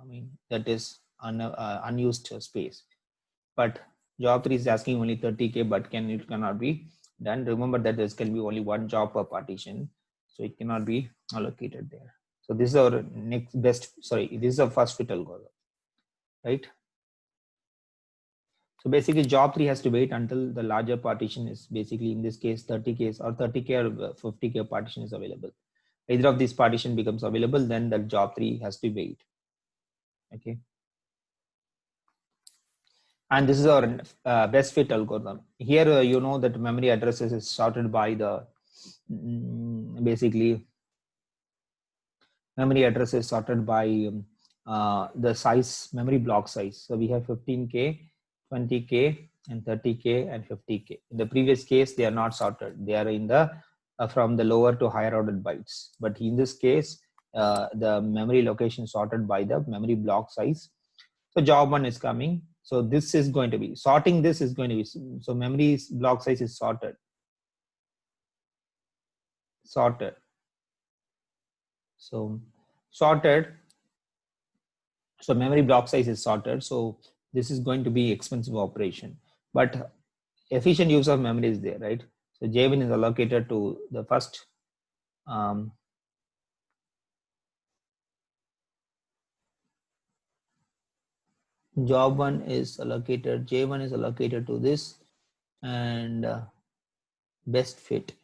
I mean that is unused space. But job 3 is asking only 30K, but it cannot be done. Remember that there can be only one job per partition, so it cannot be allocated there. So this is our next best, this is our first fit algorithm, right? So basically job 3 has to wait until the larger partition is, basically in this case 30K or 30K or 50K partition is available. Either of these partition becomes available, then the job 3 has to wait. Okay. And this is our best fit algorithm. Here you know that memory addresses is sorted by the basically memory address is sorted by the size, memory block size. So we have 15K, 20K, and 30K and 50K. In the previous case, they are not sorted. They are in the from the lower to higher ordered bytes. But in this case, the memory location sorted by the memory block size. So job 1 is coming. So this is going to be sorting. This is going to be, so memory block size is sorted. So sorted. So memory block size is sorted. So this is going to be expensive operation, but efficient use of memory is there, right? So J1 is allocated to the first job 1 is allocated, J1 is allocated to this and best fit,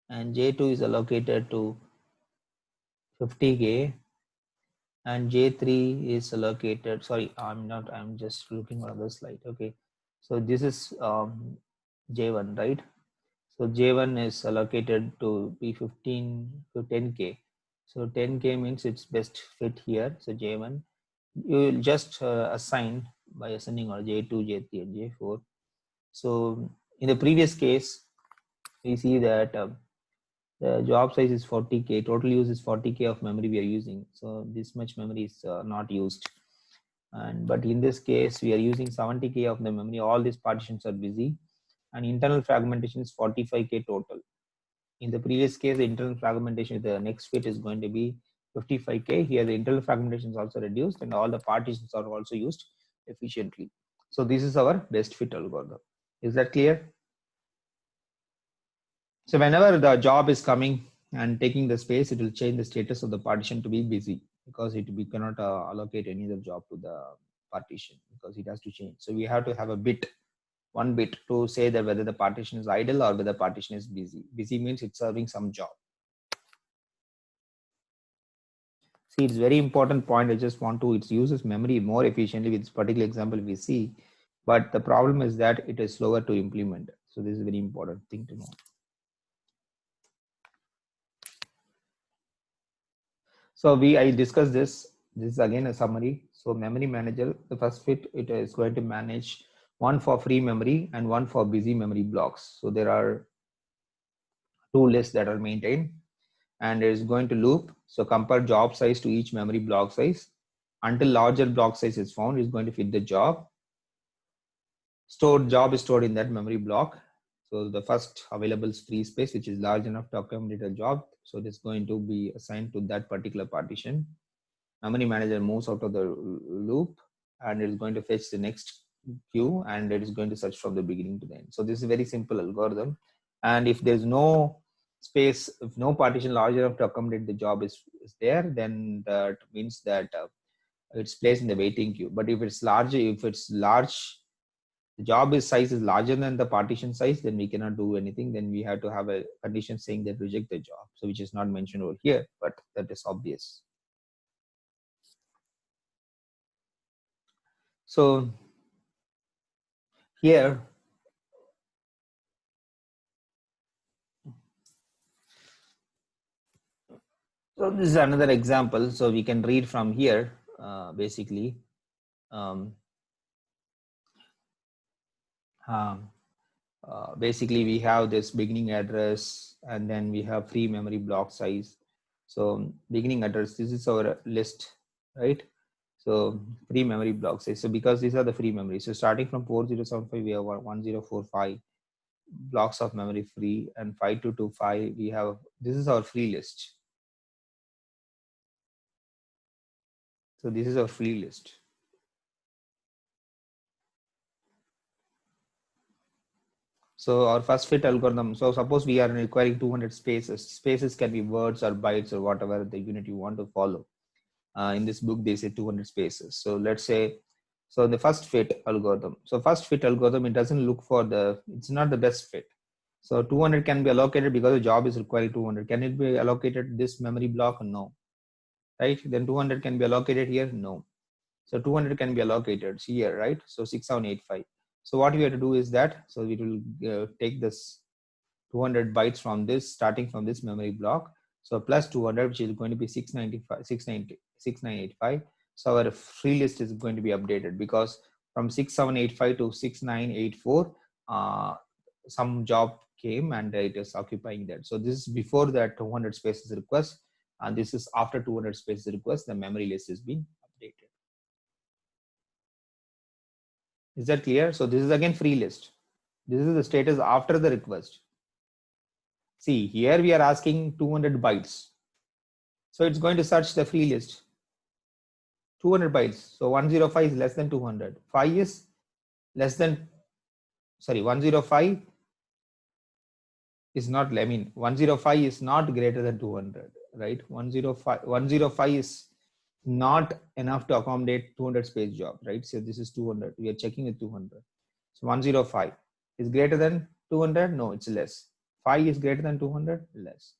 and J2 is allocated to 50K, and J3 is allocated, I'm just looking at the slide. Okay, so this is J1, right? So J1 is allocated to be 15 to 10K. So 10K means it's best fit here. So J1, you will just assign by assigning or J2, J3, and J4. So in the previous case, we see that the job size is 40K, total use is 40K of memory we are using. So this much memory is not used. But in this case, we are using 70K of the memory. All these partitions are busy, and internal fragmentation is 45K total. In the previous case, the internal fragmentation, the next fit is going to be 55K. Here, the internal fragmentation is also reduced and all the partitions are also used efficiently. So this is our best fit algorithm. Is that clear? So whenever the job is coming and taking the space, it will change the status of the partition to be busy, because we cannot allocate any other job to the partition because it has to change. So we have to have a bit, one bit, to say that whether the partition is idle or whether the partition is busy. Busy means it's serving some job. See, it's very important point. I just want to, it uses memory more efficiently with this particular example we see, but the problem is that it is slower to implement. So this is a very important thing to know. So I discussed this. This is again a summary. So memory manager, the first fit, it is going to manage one for free memory and one for busy memory blocks. So there are two lists that are maintained, and it is going to loop. So compare job size to each memory block size until larger block size is found. Is going to fit the job. Job is stored in that memory block. So the first available free space, which is large enough to accommodate a job, so it is going to be assigned to that particular partition. Memory manager moves out of the loop and it is going to fetch the next queue, and it is going to search from the beginning to the end. So this is a very simple algorithm. And if there's no space, if no partition large enough to accommodate the job is there, then that means that it's placed in the waiting queue. But if it's large, the job size is larger than the partition size, then we cannot do anything. Then we have to have a condition saying that reject the job. So which is not mentioned over here, but that is obvious. So here, so this is another example. So we can read from here, basically. Basically, we have this beginning address, and then we have free memory block size. So beginning address, this is our list, right? So free memory block size. So because these are the free memory, so starting from 4075, we have 1045 blocks of memory free, and 5225 we have, this is our free list. So this is our free list. So our first fit algorithm, so suppose we are requiring 200 spaces. Spaces can be words or bytes or whatever the unit you want to follow. In this book, they say 200 spaces. So let's say, so the first fit algorithm. So first fit algorithm, it doesn't look for it's not the best fit. So 200 can be allocated because the job is requiring 200. Can it be allocated this memory block? No. Right? Then 200 can be allocated here? No. So 200 can be allocated here, right? So 6785. So what we have to do is that, so we will take this 200 bytes from this, starting from this memory block. So plus 200, which is going to be 6985. So our free list is going to be updated, because from 6785 to 6984, some job came and it is occupying that. So this is before that 200 spaces request, and this is after 200 spaces request, the memory list is being updated. Is that clear? So this is again free list. This is the status after the request. See, here we are asking 200 bytes. So it's going to search the free list. 200 bytes. So 105 is less than 200. 5 is less than, sorry, 105 is not, 105 is not greater than 200, right? 105 is not enough to accommodate 200 space job, right? So this is 200. We are checking with 200. So 105 is greater than 200. No, it's less. 5 is greater than 200, less.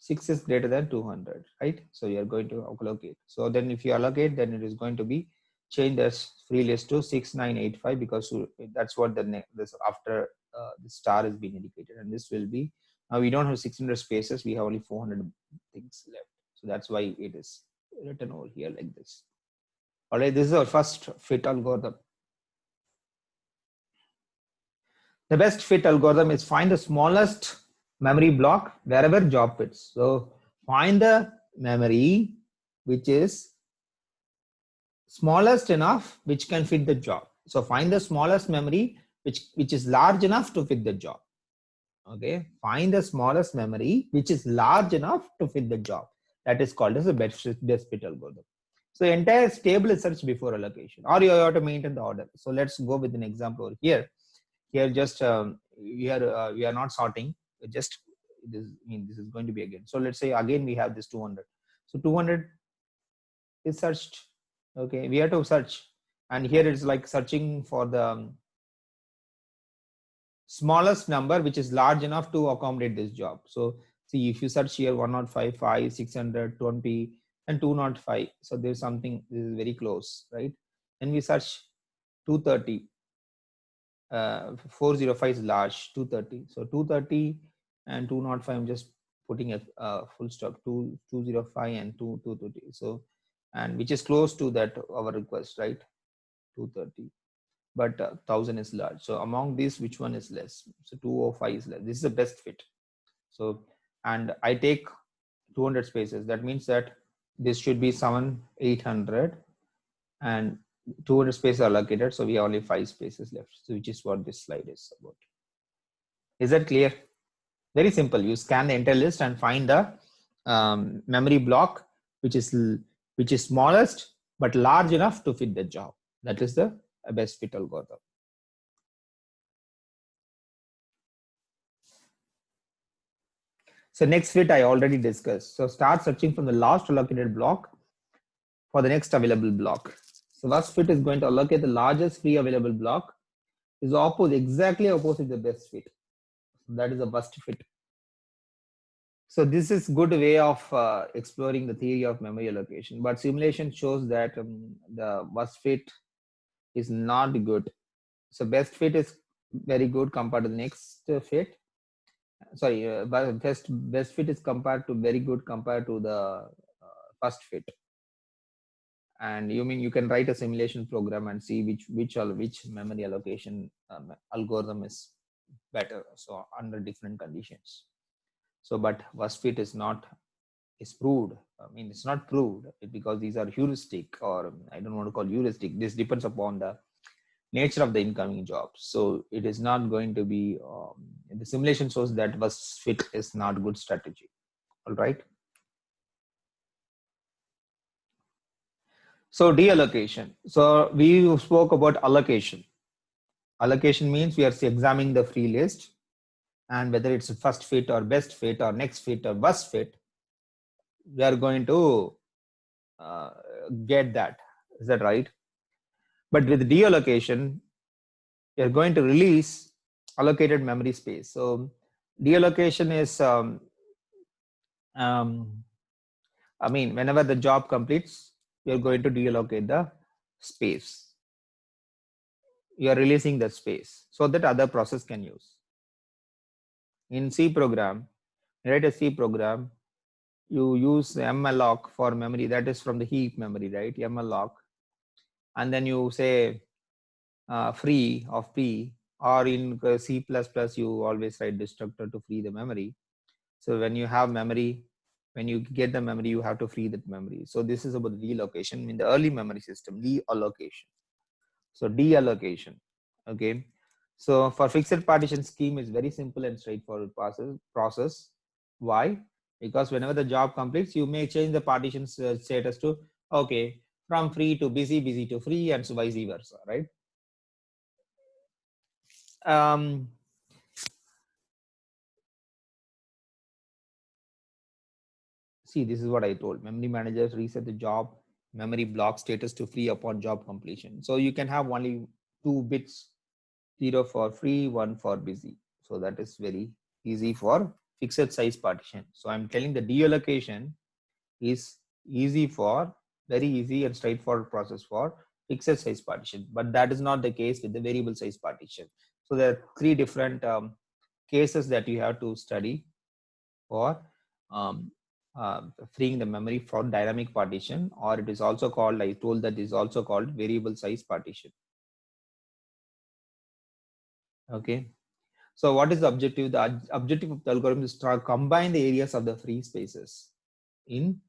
6 is greater than 200, right? So you are going to allocate. So then if you allocate, then it is going to be changed as free list to 6985, because that's what this after the star is being indicated. And this will be, now we don't have 600 spaces, we have only 400 things left. So that's why it is written over here like this. All right, this is our first fit algorithm. The best fit algorithm is find the smallest memory block wherever job fits. So find the memory which is smallest enough which can fit the job. So find the smallest memory which is large enough to fit the job. Okay, find the smallest memory which is large enough to fit the job. That is called as a best fit algorithm. So entire table is searched before allocation, or you have to maintain the order. So let's go with an example over here. Here, just we are not sorting. Just this, I mean, this is going to be again. So let's say again we have this 200. So 200 is searched. Okay, we have to search, and here it's like searching for the smallest number which is large enough to accommodate this job. So see, if you search here 105, 5, 620 and 205, so there's something, this is very close, right? And we search 230, 405 is large, 230, so 230 and 205, I'm just putting a full stop, 205 and 230, so, and which is close to that our request, right? 230, but 1000 is large. So among these, which one is less? So 205 is less. This is the best fit. So, and I take 200 spaces. That means that this should be 800 and 200 spaces are allocated. So we have only 5 spaces left, so which is what this slide is about. Is that clear? Very simple. You scan the entire list and find the memory block which is smallest but large enough to fit the job. That is the best fit algorithm. So next fit I already discussed. So start searching from the last allocated block for the next available block. So worst fit is going to allocate the largest free available block. Is exactly opposite the best fit. So that is the worst fit. So this is good way of exploring the theory of memory allocation, but simulation shows that the worst fit is not good. So best fit is very good compared to the next fit. Sorry, best fit is compared to very good compared to the first fit. And you can write a simulation program and see which memory allocation algorithm is better, so under different conditions. So but worst fit is proved. I mean, it's not proved because these are heuristic, or I don't want to call heuristic. This depends upon the nature of the incoming jobs. So it is not going to be the simulation shows that worst fit is not good strategy. All right. So deallocation. So we spoke about allocation. Allocation means we are examining the free list, and whether it's a first fit or best fit or next fit or worst fit, we are going to get that. Is that right? But with deallocation, you're going to release allocated memory space. So deallocation is, I mean, whenever the job completes, you're going to deallocate the space. You're releasing the space so that other process can use. In C program, write a C program, you use malloc for memory, that is from the heap memory, right? Malloc, and then you say free of P, or in C++ you always write destructor to free the memory. So when you have memory, when you get the memory, you have to free that memory. So this is about deallocation in the early memory system, deallocation. So deallocation, okay. So for fixed partition scheme is very simple and straightforward process. Why? Because whenever the job completes, you may change the partition status to, okay, from free to busy, busy to free, and so vice versa, right? See, this is what I told. Memory managers reset the job memory block status to free upon job completion. So you can have only 2 bits, 0 for free, 1 for busy. So that is very easy for fixed size partition. So I'm telling the deallocation is easy for, very easy and straightforward process for fixed size partition, but that is not the case with the variable size partition. So there are 3 different cases that you have to study for freeing the memory for dynamic partition, or it is also called, I told that is also called variable size partition. Okay. So what is the objective? The objective of the algorithm is to combine the areas of the free spaces in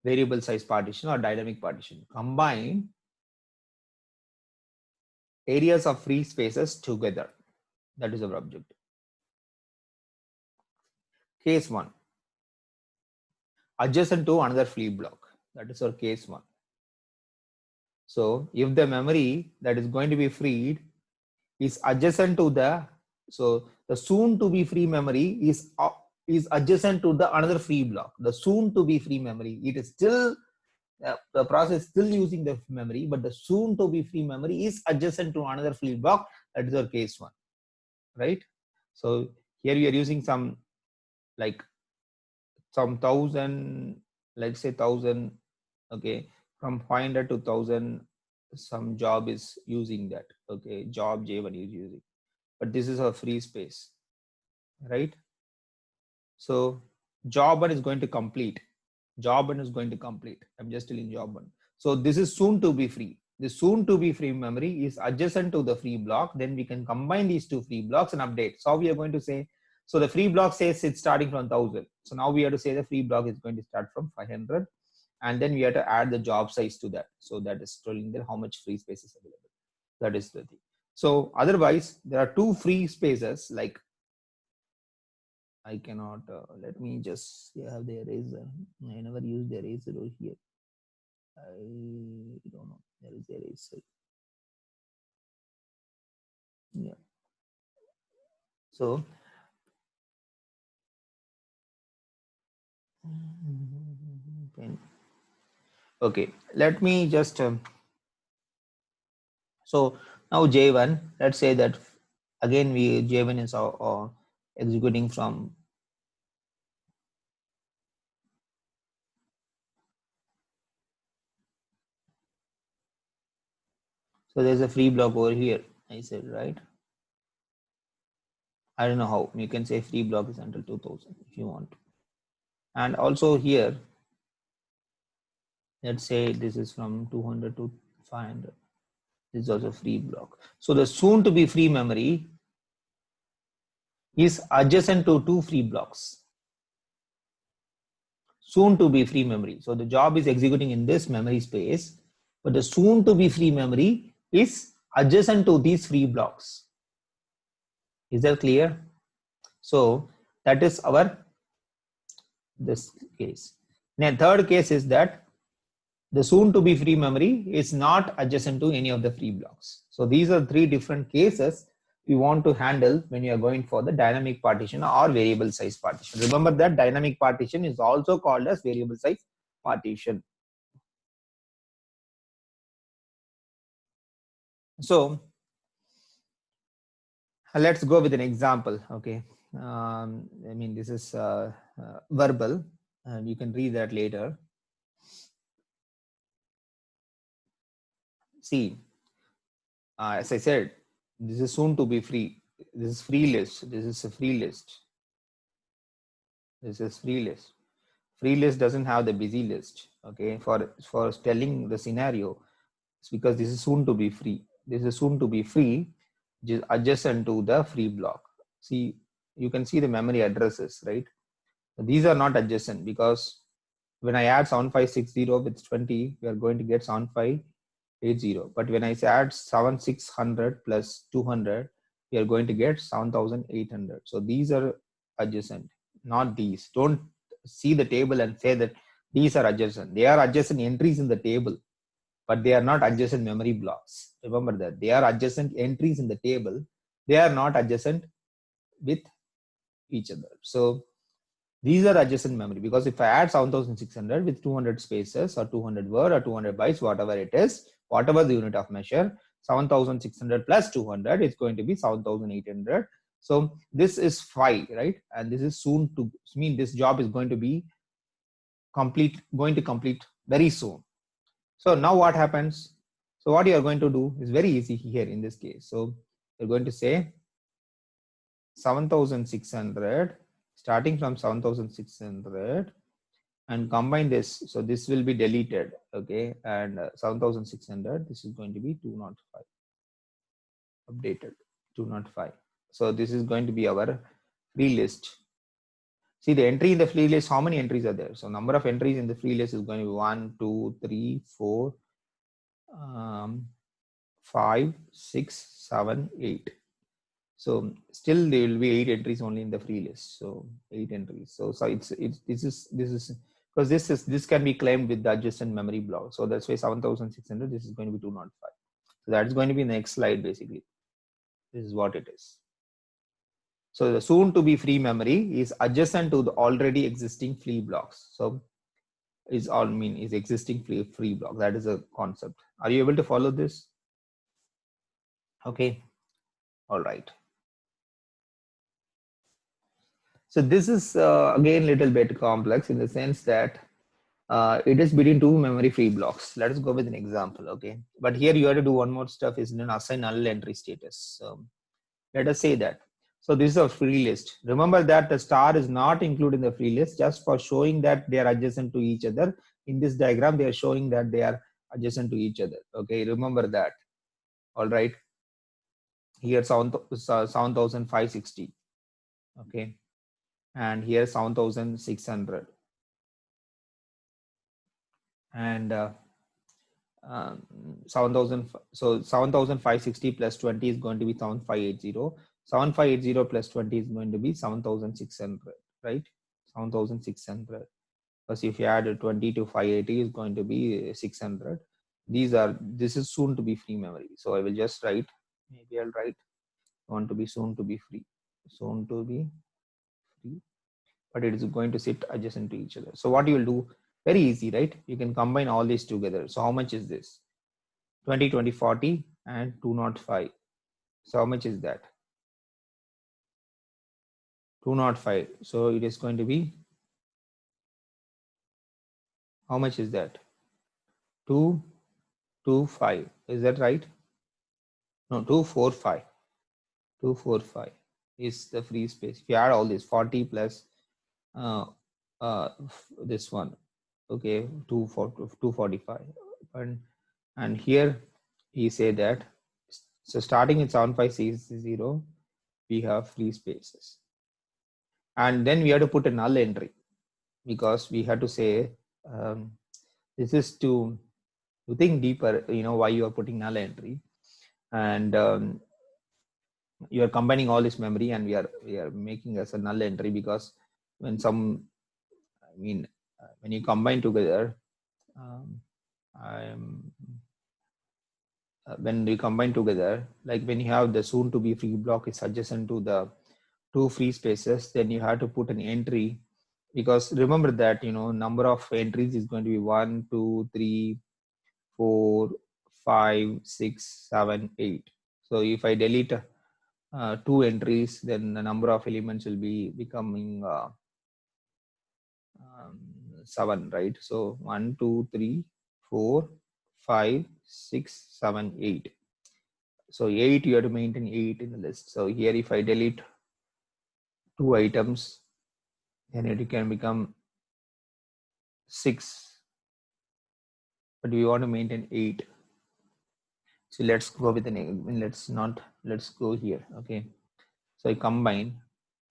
variable size partition or dynamic partition. Combine areas of free spaces together. That is our objective. Case 1, adjacent to another free block. That is our case 1. So if the memory that is going to be freed is adjacent to the, so the soon to be free memory is adjacent to the another free block. The soon to be free memory, it is still the process still using the memory, but the soon to be free memory is adjacent to another free block. That is our case 1, right? So here we are using some like some 1000, let's say 1000, okay, from 500 to 1000, some job is using that, okay, job J1 is using, but this is a free space, right? So job 1 is going to complete, job 1 is going to complete. I'm just telling job 1. So this is soon to be free. The soon to be free memory is adjacent to the free block. Then we can combine these two free blocks and update. So we are going to say, so the free block says it's starting from 1000. So now we have to say the free block is going to start from 500. And then we have to add the job size to that. So that is telling there how much free space is available. That is the thing. So otherwise, there are two free spaces, like I cannot, let me just have the eraser. I never use the eraser over here. I don't know. There is the eraser. Yeah. So, okay, let me just, so now J1, let's say that again, J1 is executing from, so there's a free block over here, I said, right? I don't know how, you can say free block is until 2000 if you want. And also here, let's say this is from 200 to 500. This is also free block. So the soon to be free memory is adjacent to two free blocks. Soon to be free memory. So the job is executing in this memory space, but the soon to be free memory is adjacent to these free blocks. Is that clear? So that is our this case. Now third case is that the soon to be free memory is not adjacent to any of the free blocks. So these are three different cases we want to handle when you are going for the dynamic partition or variable size partition. Remember that dynamic partition is also called as variable size partition. So let's go with an example. Okay, I mean this is verbal, and you can read that later. See, as I said, this is soon to be free. This is free list. This is a free list. This is free list. Free list doesn't have the busy list. Okay, for telling the scenario, it's because this is soon to be free. This is soon to be free, which is adjacent to the free block. See, you can see the memory addresses, right? These are not adjacent because when I add 7560 with 20, we are going to get 7580. But when I add 7600 plus 200, we are going to get 7800. So these are adjacent, not these. Don't see the table and say that these are adjacent. They are adjacent entries in the table, but they are not adjacent memory blocks. Remember that they are adjacent entries in the table. They are not adjacent with each other. So these are adjacent memory, because if I add 7600 with 200 spaces or 200 word or 200 bytes, whatever it is, whatever the unit of measure, 7600 plus 200 is going to be 7800. So this is 5, right? And this is soon to mean this job is going to be going to complete very soon. So now what happens? So what you are going to do is very easy here in this case. So you're going to say 7600 starting from 7600 and combine this. So this will be deleted, okay, and 7600, this is going to be 205, updated 205. So this is going to be our free list. See the entry in the free list, how many entries are there? So number of entries in the free list is going to be 1 2 3 4 5 6 7 8. So still there will be 8 entries only in the free list. So 8 entries. So this is because this can be claimed with the adjacent memory block. So that's why 7600. This is going to be 205. So that's going to be next slide basically. This is what it is. So the soon to be free memory is adjacent to the already existing free blocks. So is existing free block. That is a concept. Are you able to follow this? Okay. All right. So this is again little bit complex in the sense that it is between two memory free blocks. Let us go with an example. Okay. But here you have to do one more stuff is an assign null entry status. So let us say that. So this is a free list. Remember that the star is not included in the free list just for showing that they are adjacent to each other. In this diagram, they are showing that they are adjacent to each other. Okay, remember that. All right. Here 7,560. Okay. And here 7,600. And 7,000. So 7,560 plus 20 is going to be 7,580. 7,580 plus 20 is going to be 7,600, right? 7,600. Because if you add 20 to 580 is going to be 600. This is soon to be free memory. So I will just write, maybe I'll write want to be soon to be free, but it is going to sit adjacent to each other. So what you will do, very easy, right? You can combine all these together. So how much is this? 20, 20, 40 and 205. So how much is that? 205. So it is going to be, how much is that? 225. Is that right? No, 245. 245 is the free space. If you add all this 40 plus this one, okay, 245, and here he say that, so starting with 7560 we have free spaces, and then we have to put a null entry because we have to say this is to think deeper, why you are putting null entry, and you are combining all this memory and we are making as a null entry because when when you combine together, when we combine together, like when you have the soon to be free block is adjacent to the two free spaces, then you have to put an entry, because remember that number of entries is going to be 1, 2, 3, 4, 5, 6, 7, 8. So if I delete 2 entries, then the number of elements will be becoming 7, right? So 1, 2, 3, 4, 5, 6, 7, 8. So 8, you have to maintain 8 in the list. So here if I delete 2 items, then it can become 6, but we want to maintain 8. So let's go with let's go here. Okay, so I combine.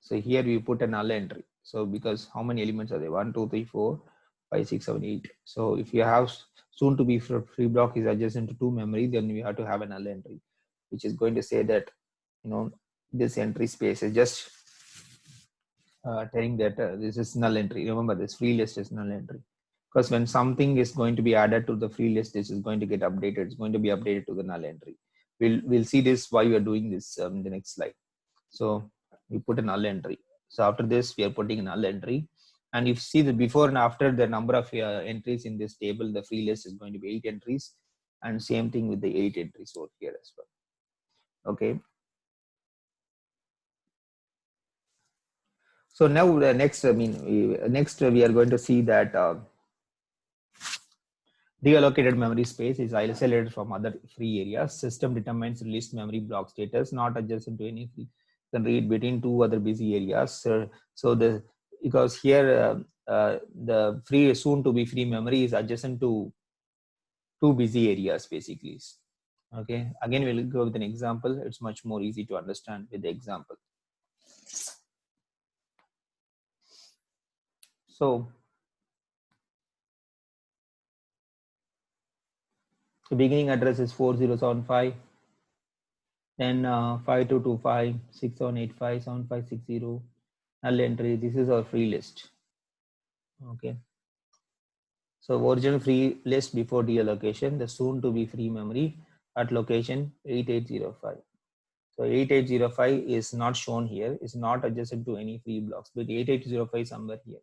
So here we put a null entry. So because how many elements are there? 1, 2, 3, 4, 5, 6, 7, 8. So if you have soon to be free block is adjacent to 2 memory, then we have to have a null entry, which is going to say that this entry space is just telling that this is null entry. Remember, this free list is null entry, because when something is going to be added to the free list, this is going to get updated. It's going to be updated to the null entry. We'll see this why we are doing this in the next slide. So we put a null entry. So after this, we are putting a null entry. And if you see the before and after, the number of entries in this table, the free list is going to be 8 entries, and same thing with the 8 entries over here as well. Okay. So now the next, next we are going to see that deallocated memory space is isolated from other free areas. System determines list memory block status, not adjacent to any free. Can read between two other busy areas. So because here the free soon to be free memory is adjacent to two busy areas basically. Okay, again we'll go with an example. It's much more easy to understand with the example. So the beginning address is 4075. Then 5225, 6785, 7560, null entry. This is our free list. Okay. So original free list before deallocation, the soon to be free memory at location 8805. So 8805 is not shown here, is not adjacent to any free blocks, but 8805 is somewhere here,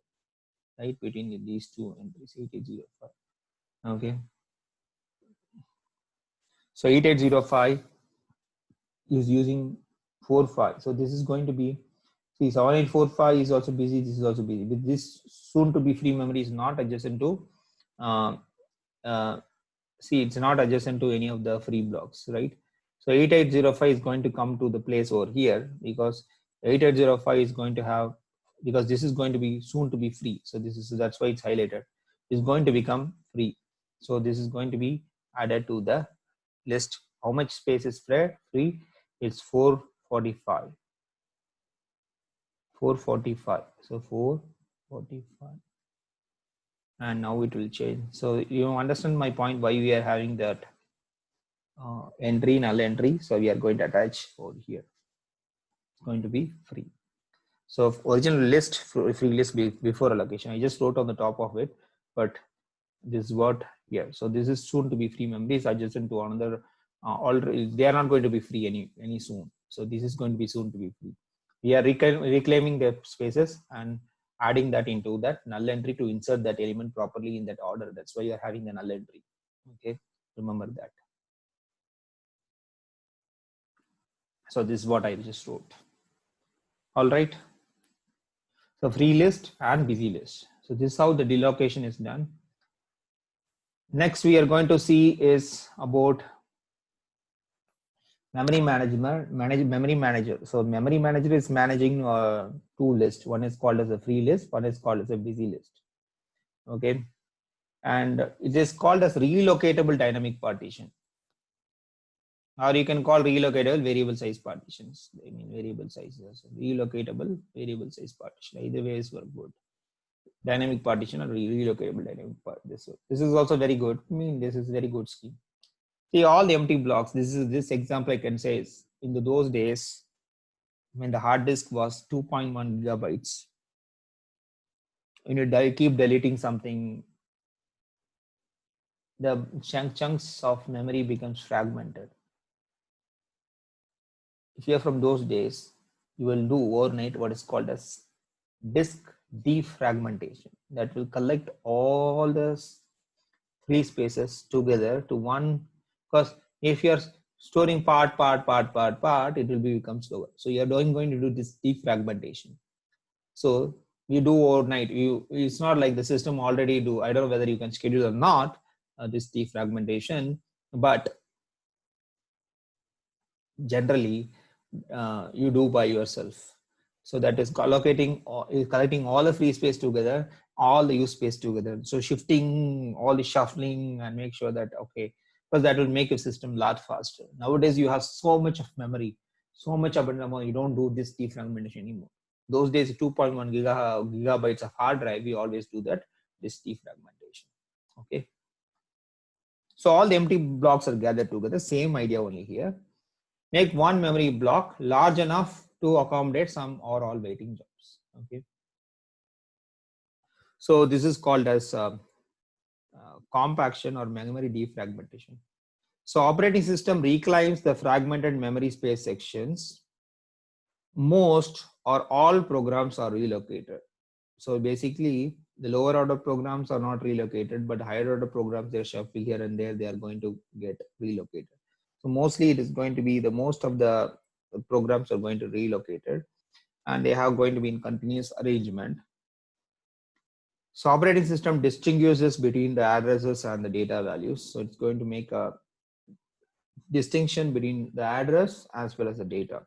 right? Between these two entries, 8805. Okay. So 8805 is using 45. So this is going to be, see, 7845 is also busy, this is also busy. But this soon to be free memory is not adjacent to, see, it's not adjacent to any of the free blocks, right? So 8805 is going to come to the place over here because 8805 is going to have, because this is going to be soon to be free. So this is, that's why it's highlighted. It's going to become free. So this is going to be added to the list. How much space is free? It's 445. 445. So 445. And now it will change. So you understand my point why we are having that entry, null entry. So we are going to attach over here. It's going to be free. So original list, free list before allocation. I just wrote on the top of it, but this is what here. So this is soon to be free memory is adjacent to another. Already they are not going to be free any soon. So this is going to be soon to be free. We are reclaiming the spaces and adding that into that null entry to insert that element properly in that order. That's why you are having the null entry. Okay, remember that. So this is what I just wrote. All right. So free list and busy list. So this is how the deallocation is done. Next we are going to see is about memory management, memory manager. So memory manager is managing two lists. One is called as a free list, one is called as a busy list. Okay, and it is called as relocatable dynamic partition, or you can call relocatable variable size partitions. I mean variable sizes, relocatable variable size partition. Either way is good. Dynamic partition or relocatable dynamic partition. This is also very good. I mean this is very good scheme. See all the empty blocks. This example I can say is in those days when the hard disk was 2.1 gigabytes. When you keep deleting something, the chunks of memory becomes fragmented. If you are from those days, you will do overnight what is called as disk defragmentation. That will collect all the free spaces together to one, because if you are storing part, it will become slower. So you are going to do this defragmentation. So you do overnight. It's not like the system already do. I don't know whether you can schedule or not this defragmentation, but generally you do by yourself. So that is collocating, collecting all the free space together, all the use space together. So shifting, all the shuffling, and make sure that okay, because that will make your system a lot faster. Nowadays you have so much of memory, so much abundant memory. You don't do this defragmentation anymore. Those days 2.1 gigabytes of hard drive, we always do that, this defragmentation. Okay. So all the empty blocks are gathered together, same idea only here. Make one memory block large enough to accommodate some or all waiting jobs. Okay. So this is called as compaction or memory defragmentation. So operating system reclaims the fragmented memory space sections. Most or all programs are relocated. So basically the lower order programs are not relocated, but higher order programs, they're shuffled here and there, they are going to get relocated. So mostly it is going to be most of the programs are going to be relocated, and they have going to be in continuous arrangement. So operating system distinguishes between the addresses and the data values. So it's going to make a distinction between the address as well as the data.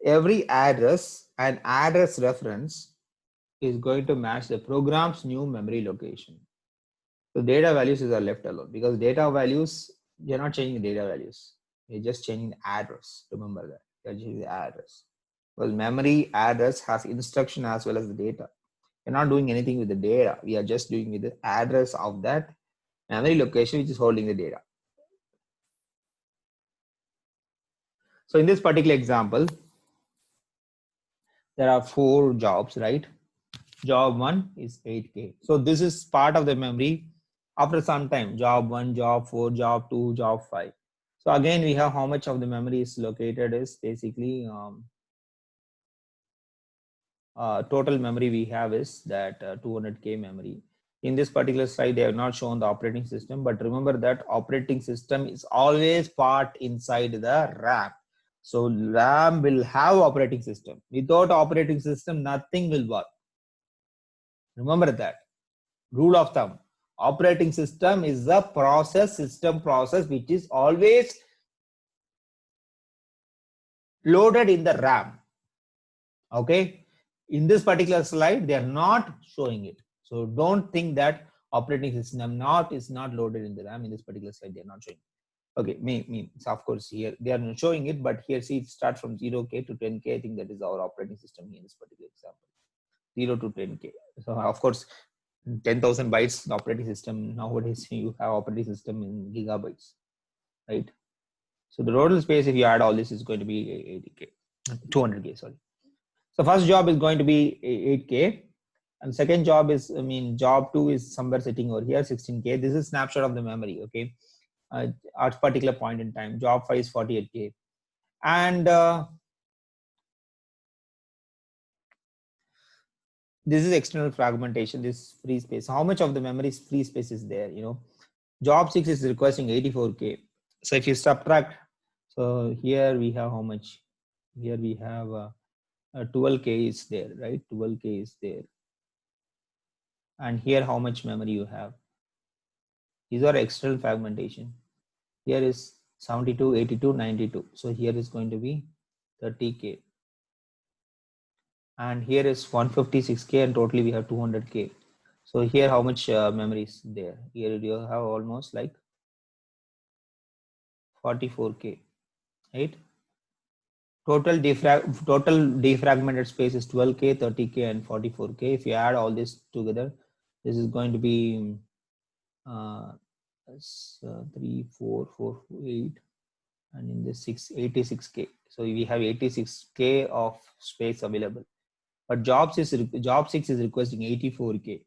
Every address and address reference is going to match the program's new memory location. So data values are left alone, because data values, you're not changing the data values. You're just changing the address. Remember that. You're changing the address. Well, memory address has instruction as well as the data. We're not doing anything with the data. We are just doing with the address of that memory location which is holding the data. So in this particular example, there are 4 jobs, right? Job 1 is 8K. So this is part of the memory. After some time, job 1, job 4, job 2, job 5. So again, we have how much of the memory is located is basically total memory we have is that 200K memory. In this particular slide, they have not shown the operating system, but remember that operating system is always part inside the RAM. So RAM will have operating system. Without operating system, nothing will work. Remember that. Rule of thumb. Operating system is the system process which is always loaded in the RAM. Okay. In this particular slide, they are not showing it. So don't think that operating system is not loaded in the RAM. In this particular slide, they are not showing it. Okay, so of course here they are not showing it, but here see it starts from 0K to 10K. I think that is our operating system here in this particular example. 0 to 10K. So of course 10,000 bytes operating system. Nowadays you have operating system in gigabytes, right? So the total space, if you add all this, is going to be 80K, 200K, sorry. So first job is going to be 8K, and second job is, job 2 is somewhere sitting over here, 16K. This is snapshot of the memory, okay? At particular point in time. Job 5 is 48K, and this is external fragmentation. This free space. How much of the memory free space is there? Job 6 is requesting 84K. So if you subtract, so here we have how much? Here we have 12K is there, right? 12K is there. And here how much memory you have? These are external fragmentation. Here is 72, 82, 92. So here is going to be 30K. And here is 156K, and totally we have 200K. So here how much memory is there? Here you have almost like 44K, right? Total defragmented space is 12K, 30K, and 44K. If you add all this together, this is going to be 3, 4, 4, 8, and in this 86K. So we have 86K of space available. But job 6 is requesting 84K.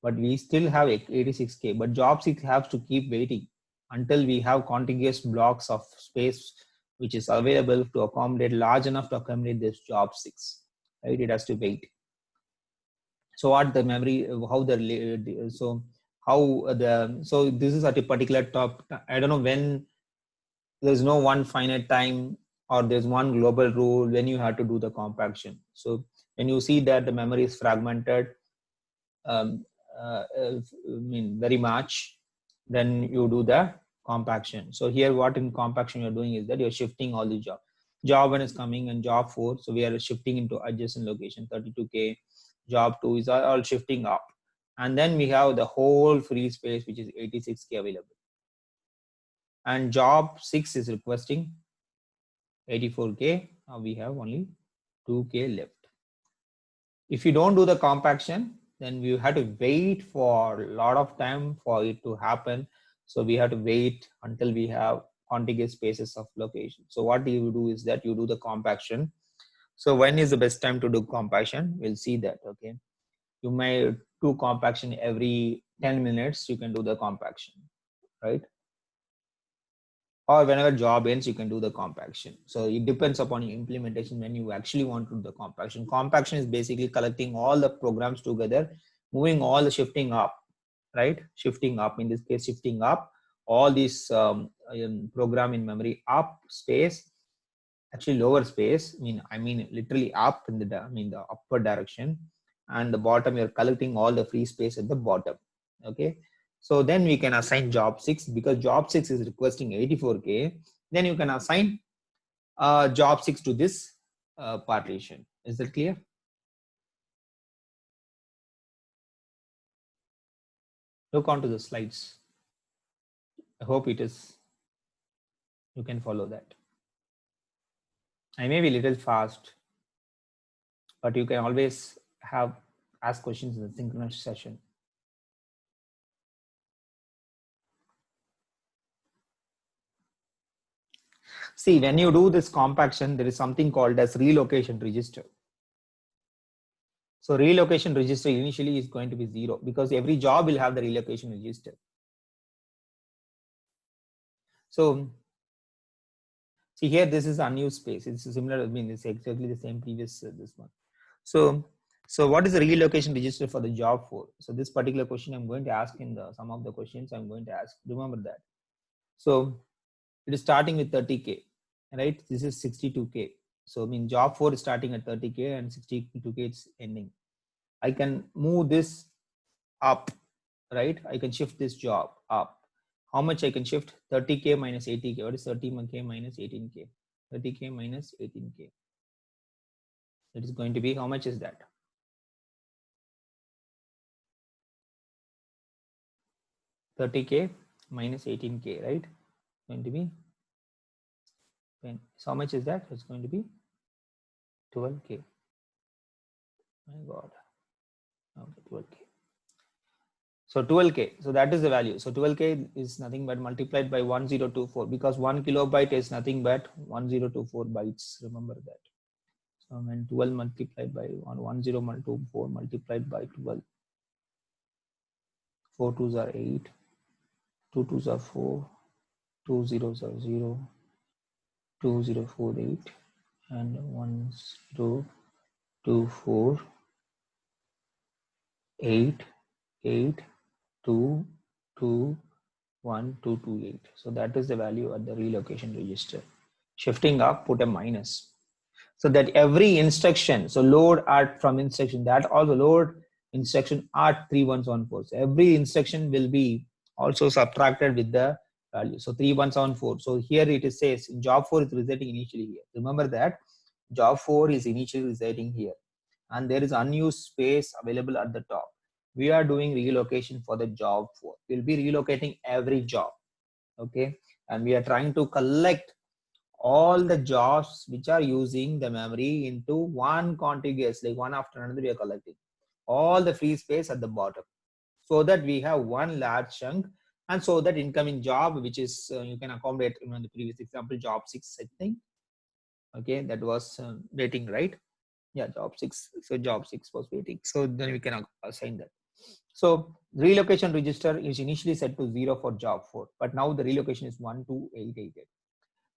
But we still have 86K. But job 6 has to keep waiting until we have contiguous blocks of space which is available to accommodate, large enough to accommodate this job 6, right? It has to wait. So what the memory, how the, so this is at a particular top. I don't know when. There's no one finite time, or there's one global rule when you have to do the compaction. So when you see that the memory is fragmented, very much, then you do the compaction. So here what in compaction you're doing is that you're shifting all the job 1 is coming, and job 4, so we are shifting into adjacent location. 32K, job 2 is all shifting up, and then we have the whole free space which is 86K available, and job 6 is requesting 84K. Now we have only 2K left. If you don't do the compaction, then we have to wait for a lot of time for it to happen. So we have to wait until we have contiguous spaces of location. So what you do is that you do the compaction. So when is the best time to do compaction? We'll see that, okay? You may do compaction every 10 minutes, you can do the compaction, right? Or whenever job ends, you can do the compaction. So it depends upon your implementation when you actually want to do the compaction. Compaction is basically collecting all the programs together, moving all the shifting up, right? Shifting up, in this case, shifting up all these program in memory up space, actually lower space. I mean literally up in the upper direction, and the bottom you're collecting all the free space at the bottom, okay? So then we can assign job 6, because job 6 is requesting 84K. Then you can assign job 6 to this partition. Is that clear? Look onto the slides. I hope it is. You can follow that. I may be a little fast, but you can always ask questions in the synchronous session. See, when you do this compaction, there is something called as relocation register. So relocation register initially is going to be 0 because every job will have the relocation register. So see here, this is unused space. It's similar. I mean, it's exactly the same previous this one. So what is the relocation register for the job for? So this particular question I'm going to ask in some of the questions I'm going to ask. Remember that. So it is starting with 30K, right? This is 62K. So I mean, job 4 is starting at 30K and 62K it's ending. I can move this up, right? I can shift this job up. How much I can shift? 30K minus 80K. What is 30K minus 18K? 30K minus 18K. It is going to be, how much is that? 30K minus 18K, right? Going to be 10. So how much is that? It's going to be 12K. My God. Okay, 12K. So 12K. So that is the value. So 12K is nothing but multiplied by 1024 because 1 kilobyte is nothing but 1024 bytes. Remember that. So when 12 multiplied by 1024 multiplied by 12. 4 2s are 8. 2 2s are 4. 2 zeros are 0. 2048 and 1024 8 8 2 2 1 2 2 8. So that is the value at the relocation register. Shifting up, put a minus. So that every instruction, so load art from instruction, that also load instruction art 3114. So every instruction will be also subtracted with the value. So 3174. So here it is says in job 4 is residing initially here. Remember that job 4 is initially residing here and there is unused space available at the top. We are doing relocation for the job 4. We'll be relocating every job. Okay. And we are trying to collect all the jobs which are using the memory into one contiguous, like one after another. We are collecting all the free space at the bottom so that we have one large chunk, and so that incoming job which is you can accommodate in the previous example job 6, I think. Okay, that was waiting, right? Yeah, job 6. So job 6 was waiting, so then we can assign that. So relocation register is initially set to 0 for job 4, but now the relocation is 12888.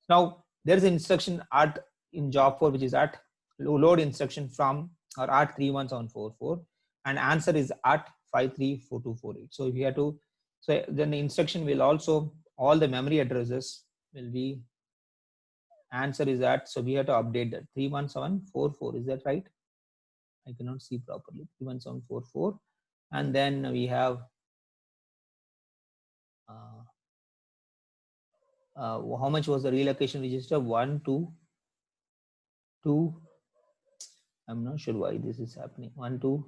Now there is an instruction at in job 4 which is at load instruction from or at 31744 and answer is at 534248. So if you have to, so then the instruction will also, all the memory addresses will be, answer is at, so we have to update that 31744. Is that right? I cannot see properly. 31744, and then we have how much was the relocation register? 1 2 2. I'm not sure why this is happening. 1 2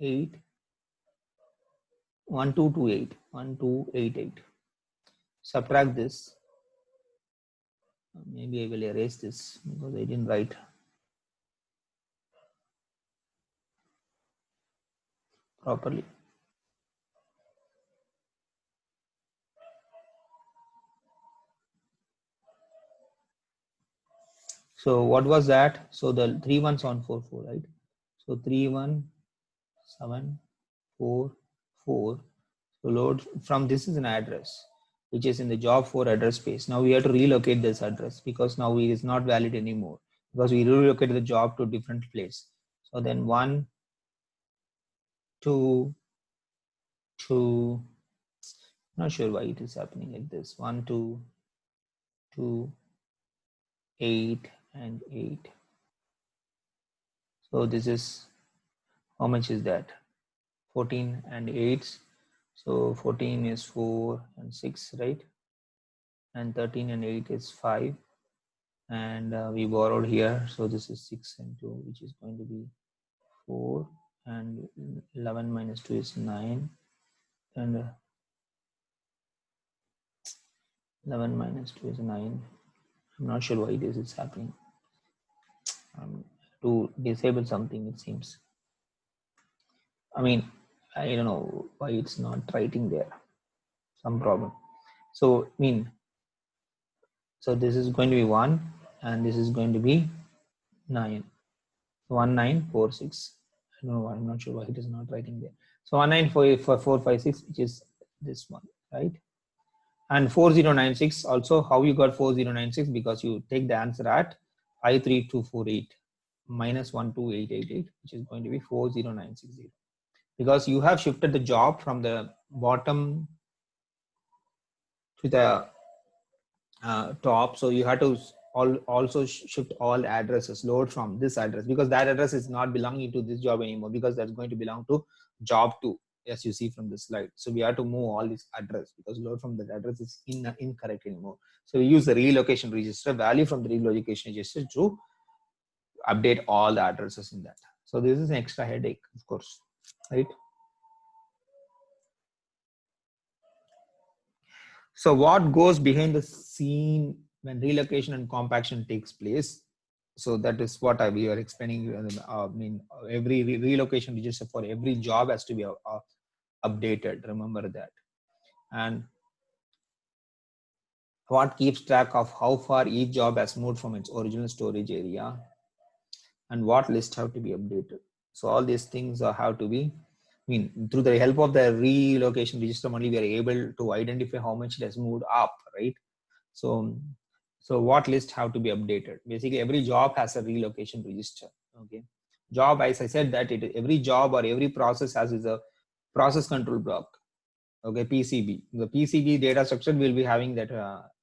8 1 2 2 8 1 2 8 8. Subtract this. Maybe I will erase this because I didn't write properly. So what was that? So the 31744, right? So 31744. So load from, this is an address which is in the job 4 address space. Now we have to relocate this address because now it is not valid anymore because we relocated the job to a different place. So then 1 2 2, not sure why it is happening like this. 1 2 2 8 and 8. So this is, how much is that? 14 and 8. So 14 is 4 and 6, right? And 13 and 8 is 5. And we borrowed here. So this is 6 and 2, which is going to be 4. And 11 minus 2 is 9. And 11 minus 2 is 9. I'm not sure why this is happening. To disable something, it seems. I mean, I don't know why it's not writing there. Some problem. So, I mean, So this is going to be 1 and this is going to be 9. 1946. I don't know why, I'm not sure why it is not writing there. So 19456, which is this one, right? And 4096 also, how you got 4096? Because you take the answer at 53248 minus 12888, which is going to be 40960. Because you have shifted the job from the bottom to the top, so you have to also shift all addresses, load from this address, because that address is not belonging to this job anymore, because that's going to belong to job 2, as you see from this slide. So we have to move all this address, because load from that address is incorrect anymore. So we use the relocation register value from the relocation register to update all the addresses in that. So this is an extra headache, of course, right? So what goes behind the scene when relocation and compaction takes place? So that is what we are explaining. I mean, every relocation register for every job has to be updated. Remember that. And what keeps track of how far each job has moved from its original storage area, and what lists have to be updated. So all these things have to be, I mean, through the help of the relocation register only we are able to identify how much it has moved up, right? So what list have to be updated? Basically, every job has a relocation register. Okay, job, as I said, that every job or every process has is a process control block. Okay, PCB. The PCB data structure will be having that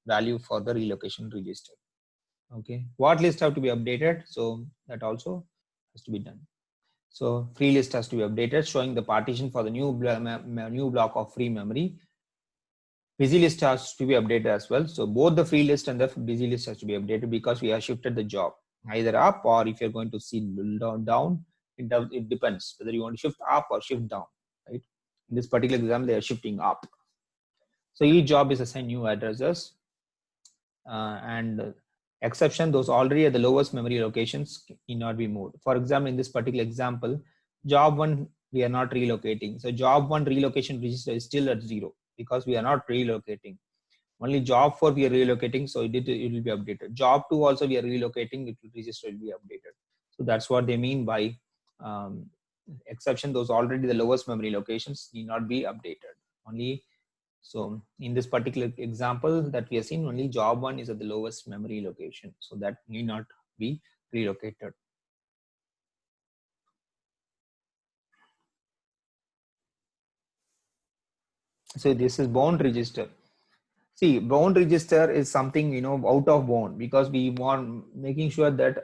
value for the relocation register. Okay, what list have to be updated? So that also has to be done. So free list has to be updated, showing the partition for the new block of free memory. Busy list has to be updated as well. So both the free list and the busy list has to be updated, because we have shifted the job either up, or if you're going to see down, it depends whether you want to shift up or shift down, right? In this particular example, they are shifting up. So each job is assigned new addresses, and exception, those already at the lowest memory locations need not be moved. For example, in this particular example, job 1 we are not relocating. So job 1 relocation register is still at 0, because we are not relocating. Only job 4 we are relocating, so it will be updated. Job 2 also we are relocating, it will register will be updated. So that's what they mean by exception, those already the lowest memory locations need not be updated. Only, so in this particular example that we have seen, only job 1 is at the lowest memory location, so that need not be relocated. So this is bound register. See, bound register is something, out of bound, because we want making sure that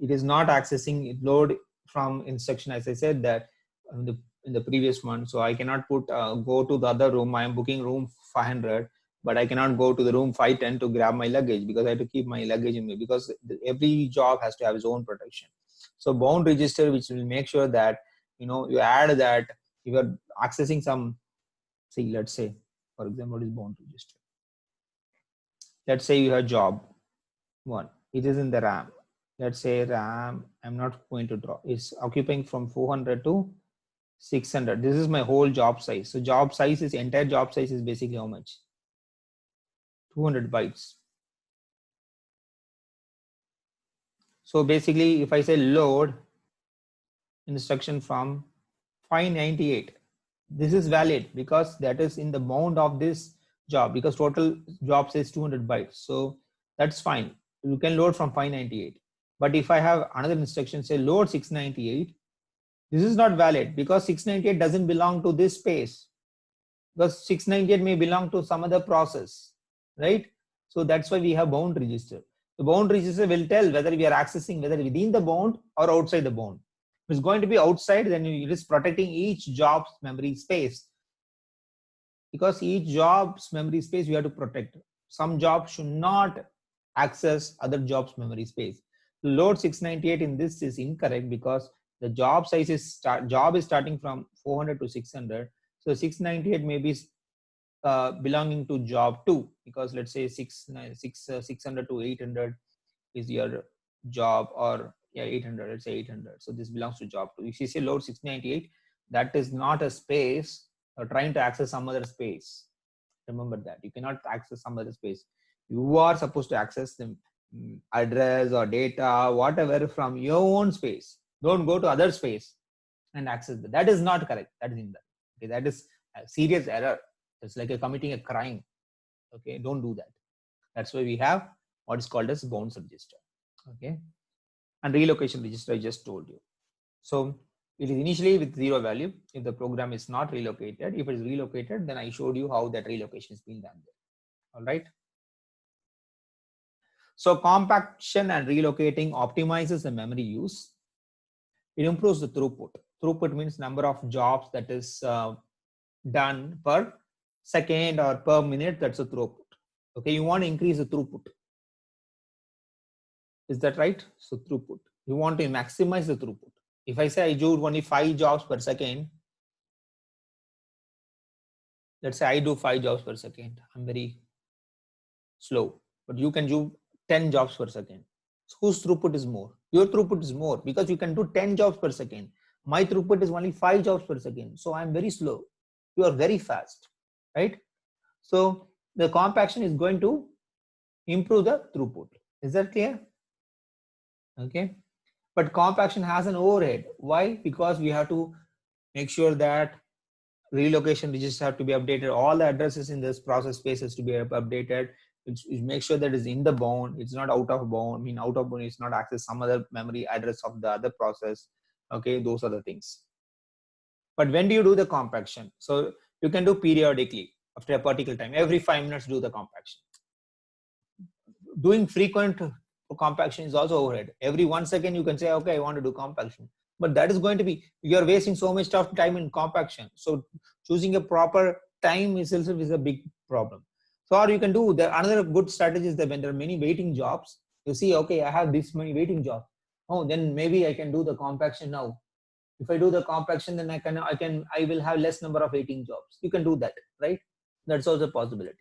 it is not accessing load from instruction, as I said that in the previous one. So I cannot put go to the other room. I am booking room 500, but I cannot go to the room 510 to grab my luggage, because I have to keep my luggage in me, because every job has to have its own protection. So bound register, which will make sure that you add that you are accessing some. See, let's say, for example, what is bound register? Let's say you have job 1. It is in the RAM. Let's say RAM, I'm not going to draw, it's occupying from 400 to 600. This is my whole job size. So job size is, entire job size is basically how much? 200 bytes. So basically, if I say load instruction from 598, this is valid because that is in the bound of this job, because total job says 200 bytes. So that's fine. You can load from 598. But if I have another instruction, say load 698, this is not valid, because 698 doesn't belong to this space, because 698 may belong to some other process, right? So that's why we have bound register. The bound register will tell whether we are accessing whether within the bound or outside the bound. If it's going to be outside, then it is protecting each job's memory space, because each job's memory space we have to protect. Some jobs should not access other jobs memory space. Load 698 in this is incorrect, because the job size is job is starting from 400 to 600. So 698 may be belonging to job 2, because let's say 600 to 800 is your job, or 800, let's say 800. So this belongs to job 2. If you say load 698, that is not a space or trying to access some other space. Remember that you cannot access some other space. You are supposed to access the address or data, whatever, from your own space. Don't go to other space and access that. That is not correct. That is invalid. Okay, that is a serious error. It's like committing a crime. Okay, don't do that. That's why we have what is called as bounds register. Okay, and relocation register I just told you. So it is initially with 0 value. If the program is not relocated, if it is relocated, then I showed you how that relocation is being done there. All right. So compaction and relocating optimizes the memory use. It improves the throughput. Throughput means number of jobs that is done per second or per minute. That's a throughput. Okay, you want to increase the throughput. Is that right? So throughput. You want to maximize the throughput. If I say I do only 5 jobs per second, let's say I do 5 jobs per second. I'm very slow, but you can do 10 jobs per second. So whose throughput is more? Your throughput is more because you can do 10 jobs per second. My throughput is only 5 jobs per second. So I'm very slow. You are very fast, right? So the compaction is going to improve the throughput. Is that clear? Okay. But compaction has an overhead. Why? Because we have to make sure that relocation registers have to be updated. All the addresses in this process space has to be updated. Make sure that it's in the bound. It's not out of bound. I mean, out of bound is not access some other memory address of the other process. Okay, those are the things. But when do you do the compaction? So you can do periodically after a particular time. Every 5 minutes, do the compaction. Doing frequent compaction is also overhead. Every 1 second, you can say, okay, I want to do compaction. But that is going to be, you're wasting so much of time in compaction. So choosing a proper time itself is a big problem. So or you can do, another good strategy is that when there are many waiting jobs, you see, okay, I have this many waiting jobs. Oh, then maybe I can do the compaction now. If I do the compaction, then I will have less number of waiting jobs. You can do that, right? That's also a possibility.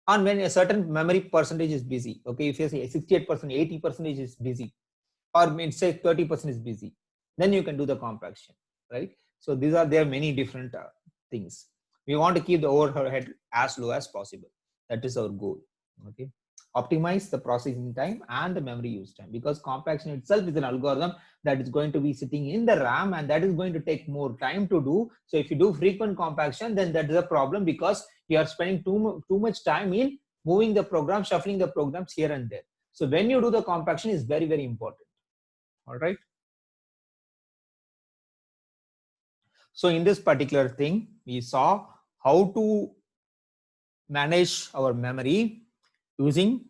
And when a certain memory percentage is busy, okay, if you say 68%, 80% is busy, or say 30% is busy, then you can do the compaction, right? So there are many different things. We want to keep the overhead as low as possible. That is our goal. Okay, optimize the processing time and the memory use time, because compaction itself is an algorithm that is going to be sitting in the RAM, and that is going to take more time to do. So if you do frequent compaction, then that is a problem, because you are spending too much time in moving the program, shuffling the programs here and there. So when you do the compaction is very, very important. All right. So in this particular thing, we saw how to manage our memory using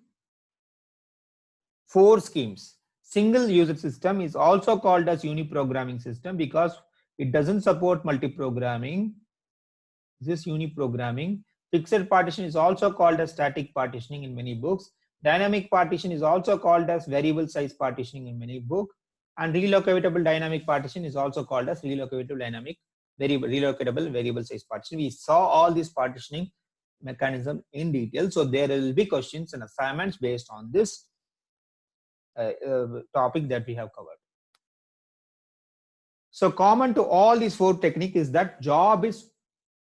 4 schemes. Single user system is also called as uniprogramming system because it doesn't support multi-programming. This uniprogramming. Fixed partition is also called as static partitioning in many books. Dynamic partition is also called as variable size partitioning in many books. And relocatable dynamic partition is also called as relocatable dynamic relocatable variable size partition. We saw all this partitioning mechanism in detail. So there will be questions and assignments based on this topic that we have covered. So common to all these 4 techniques is that job is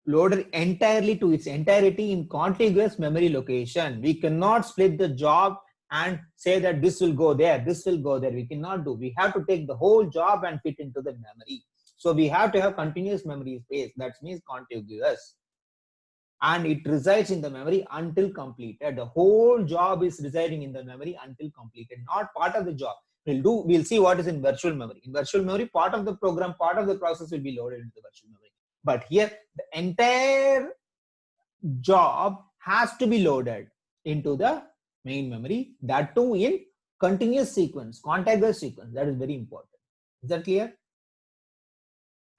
loaded entirely to its entirety in contiguous memory location. We cannot split the job and say that this will go there, this will go there. We cannot do. We have to take the whole job and fit into the memory. So we have to have continuous memory space. That means contiguous. And it resides in the memory until completed. The whole job is residing in the memory until completed, not part of the job. We'll see what is in virtual memory. In virtual memory, part of the program, part of the process will be loaded into the virtual memory. But here, the entire job has to be loaded into the main memory, that too in continuous sequence, contiguous sequence. That is very important. Is that clear?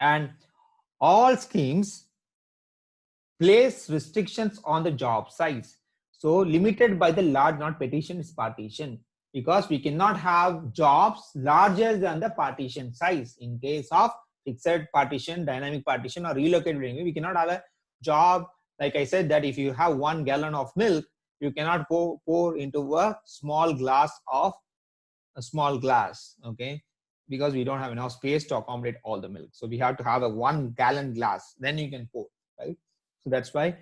And all schemes place restrictions on the job size. So limited by the large, not partition, is partition, because we cannot have jobs larger than the partition size. In case of fixed partition, dynamic partition, or relocated, we cannot have a job. Like I said, that if you have 1 gallon of milk, you cannot pour into a small glass of a small glass, okay, because we don't have enough space to accommodate all the milk. So we have to have a 1 gallon glass, then you can pour, right? So that's why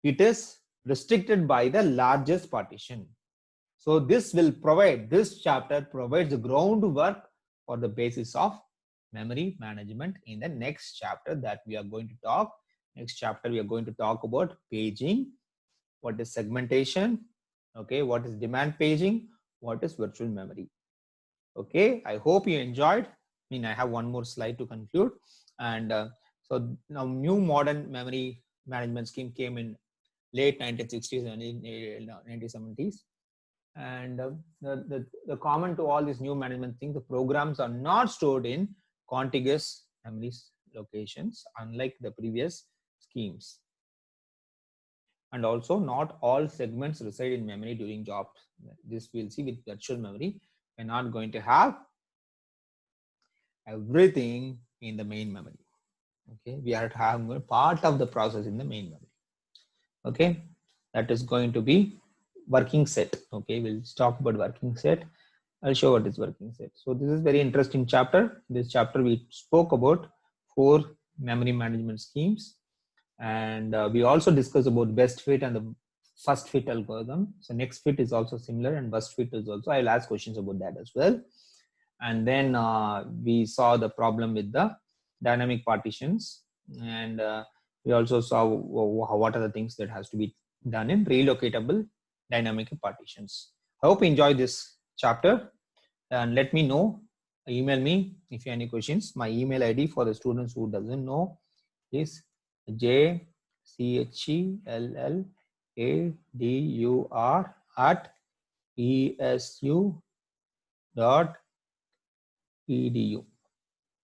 it is restricted by the largest partition. So this chapter provides the groundwork for the basis of memory management in the next chapter that we are going to talk. Next chapter, we are going to talk about paging, what is segmentation, okay, what is demand paging, what is virtual memory. Okay, I hope you enjoyed. I have one more slide to conclude. And so now new modern memory management scheme came in late 1960s and 1970s. And the common to all these new management things, the programs are not stored in contiguous memory locations, unlike the previous schemes. And also not all segments reside in memory during jobs. This we'll see with virtual memory. We're not going to have everything in the main memory. Okay, we are having part of the process in the main memory. Okay, that is going to be working set. Okay, we'll talk about working set. I'll show what is working set. So this is very interesting chapter. This chapter we spoke about 4 memory management schemes, and we also discussed about best fit and the first fit algorithm. So next fit is also similar, and best fit is also. I'll ask questions about that as well. And then we saw the problem with the dynamic partitions, and we also saw what are the things that has to be done in relocatable dynamic partitions. I hope you enjoyed this chapter, and let me know, email me if you have any questions. My email ID for the students who doesn't know is jclladur@esu.edu.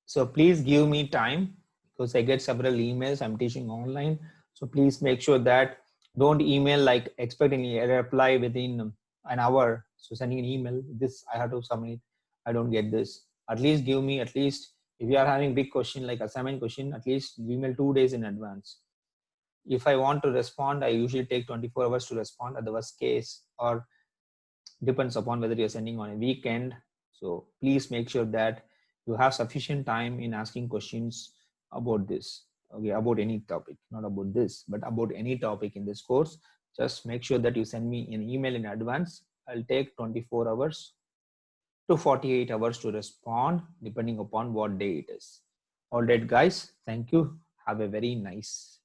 So please give me time, because I get several emails. I'm teaching online, so please make sure that don't email like expecting a reply within an hour. So sending an email, this I have to submit, I don't get this. At least give me, at least if you are having big question like assignment question, at least email 2 days in advance. If I want to respond, I usually take 24 hours to respond at the worst case, or depends upon whether you're sending on a weekend. So please make sure that you have sufficient time in asking questions about this. Okay, about any topic, not about this, but about any topic in this course. Just make sure that you send me an email in advance. I'll take 24 hours to 48 hours to respond, depending upon what day it is. All right, guys, thank you. Have a very nice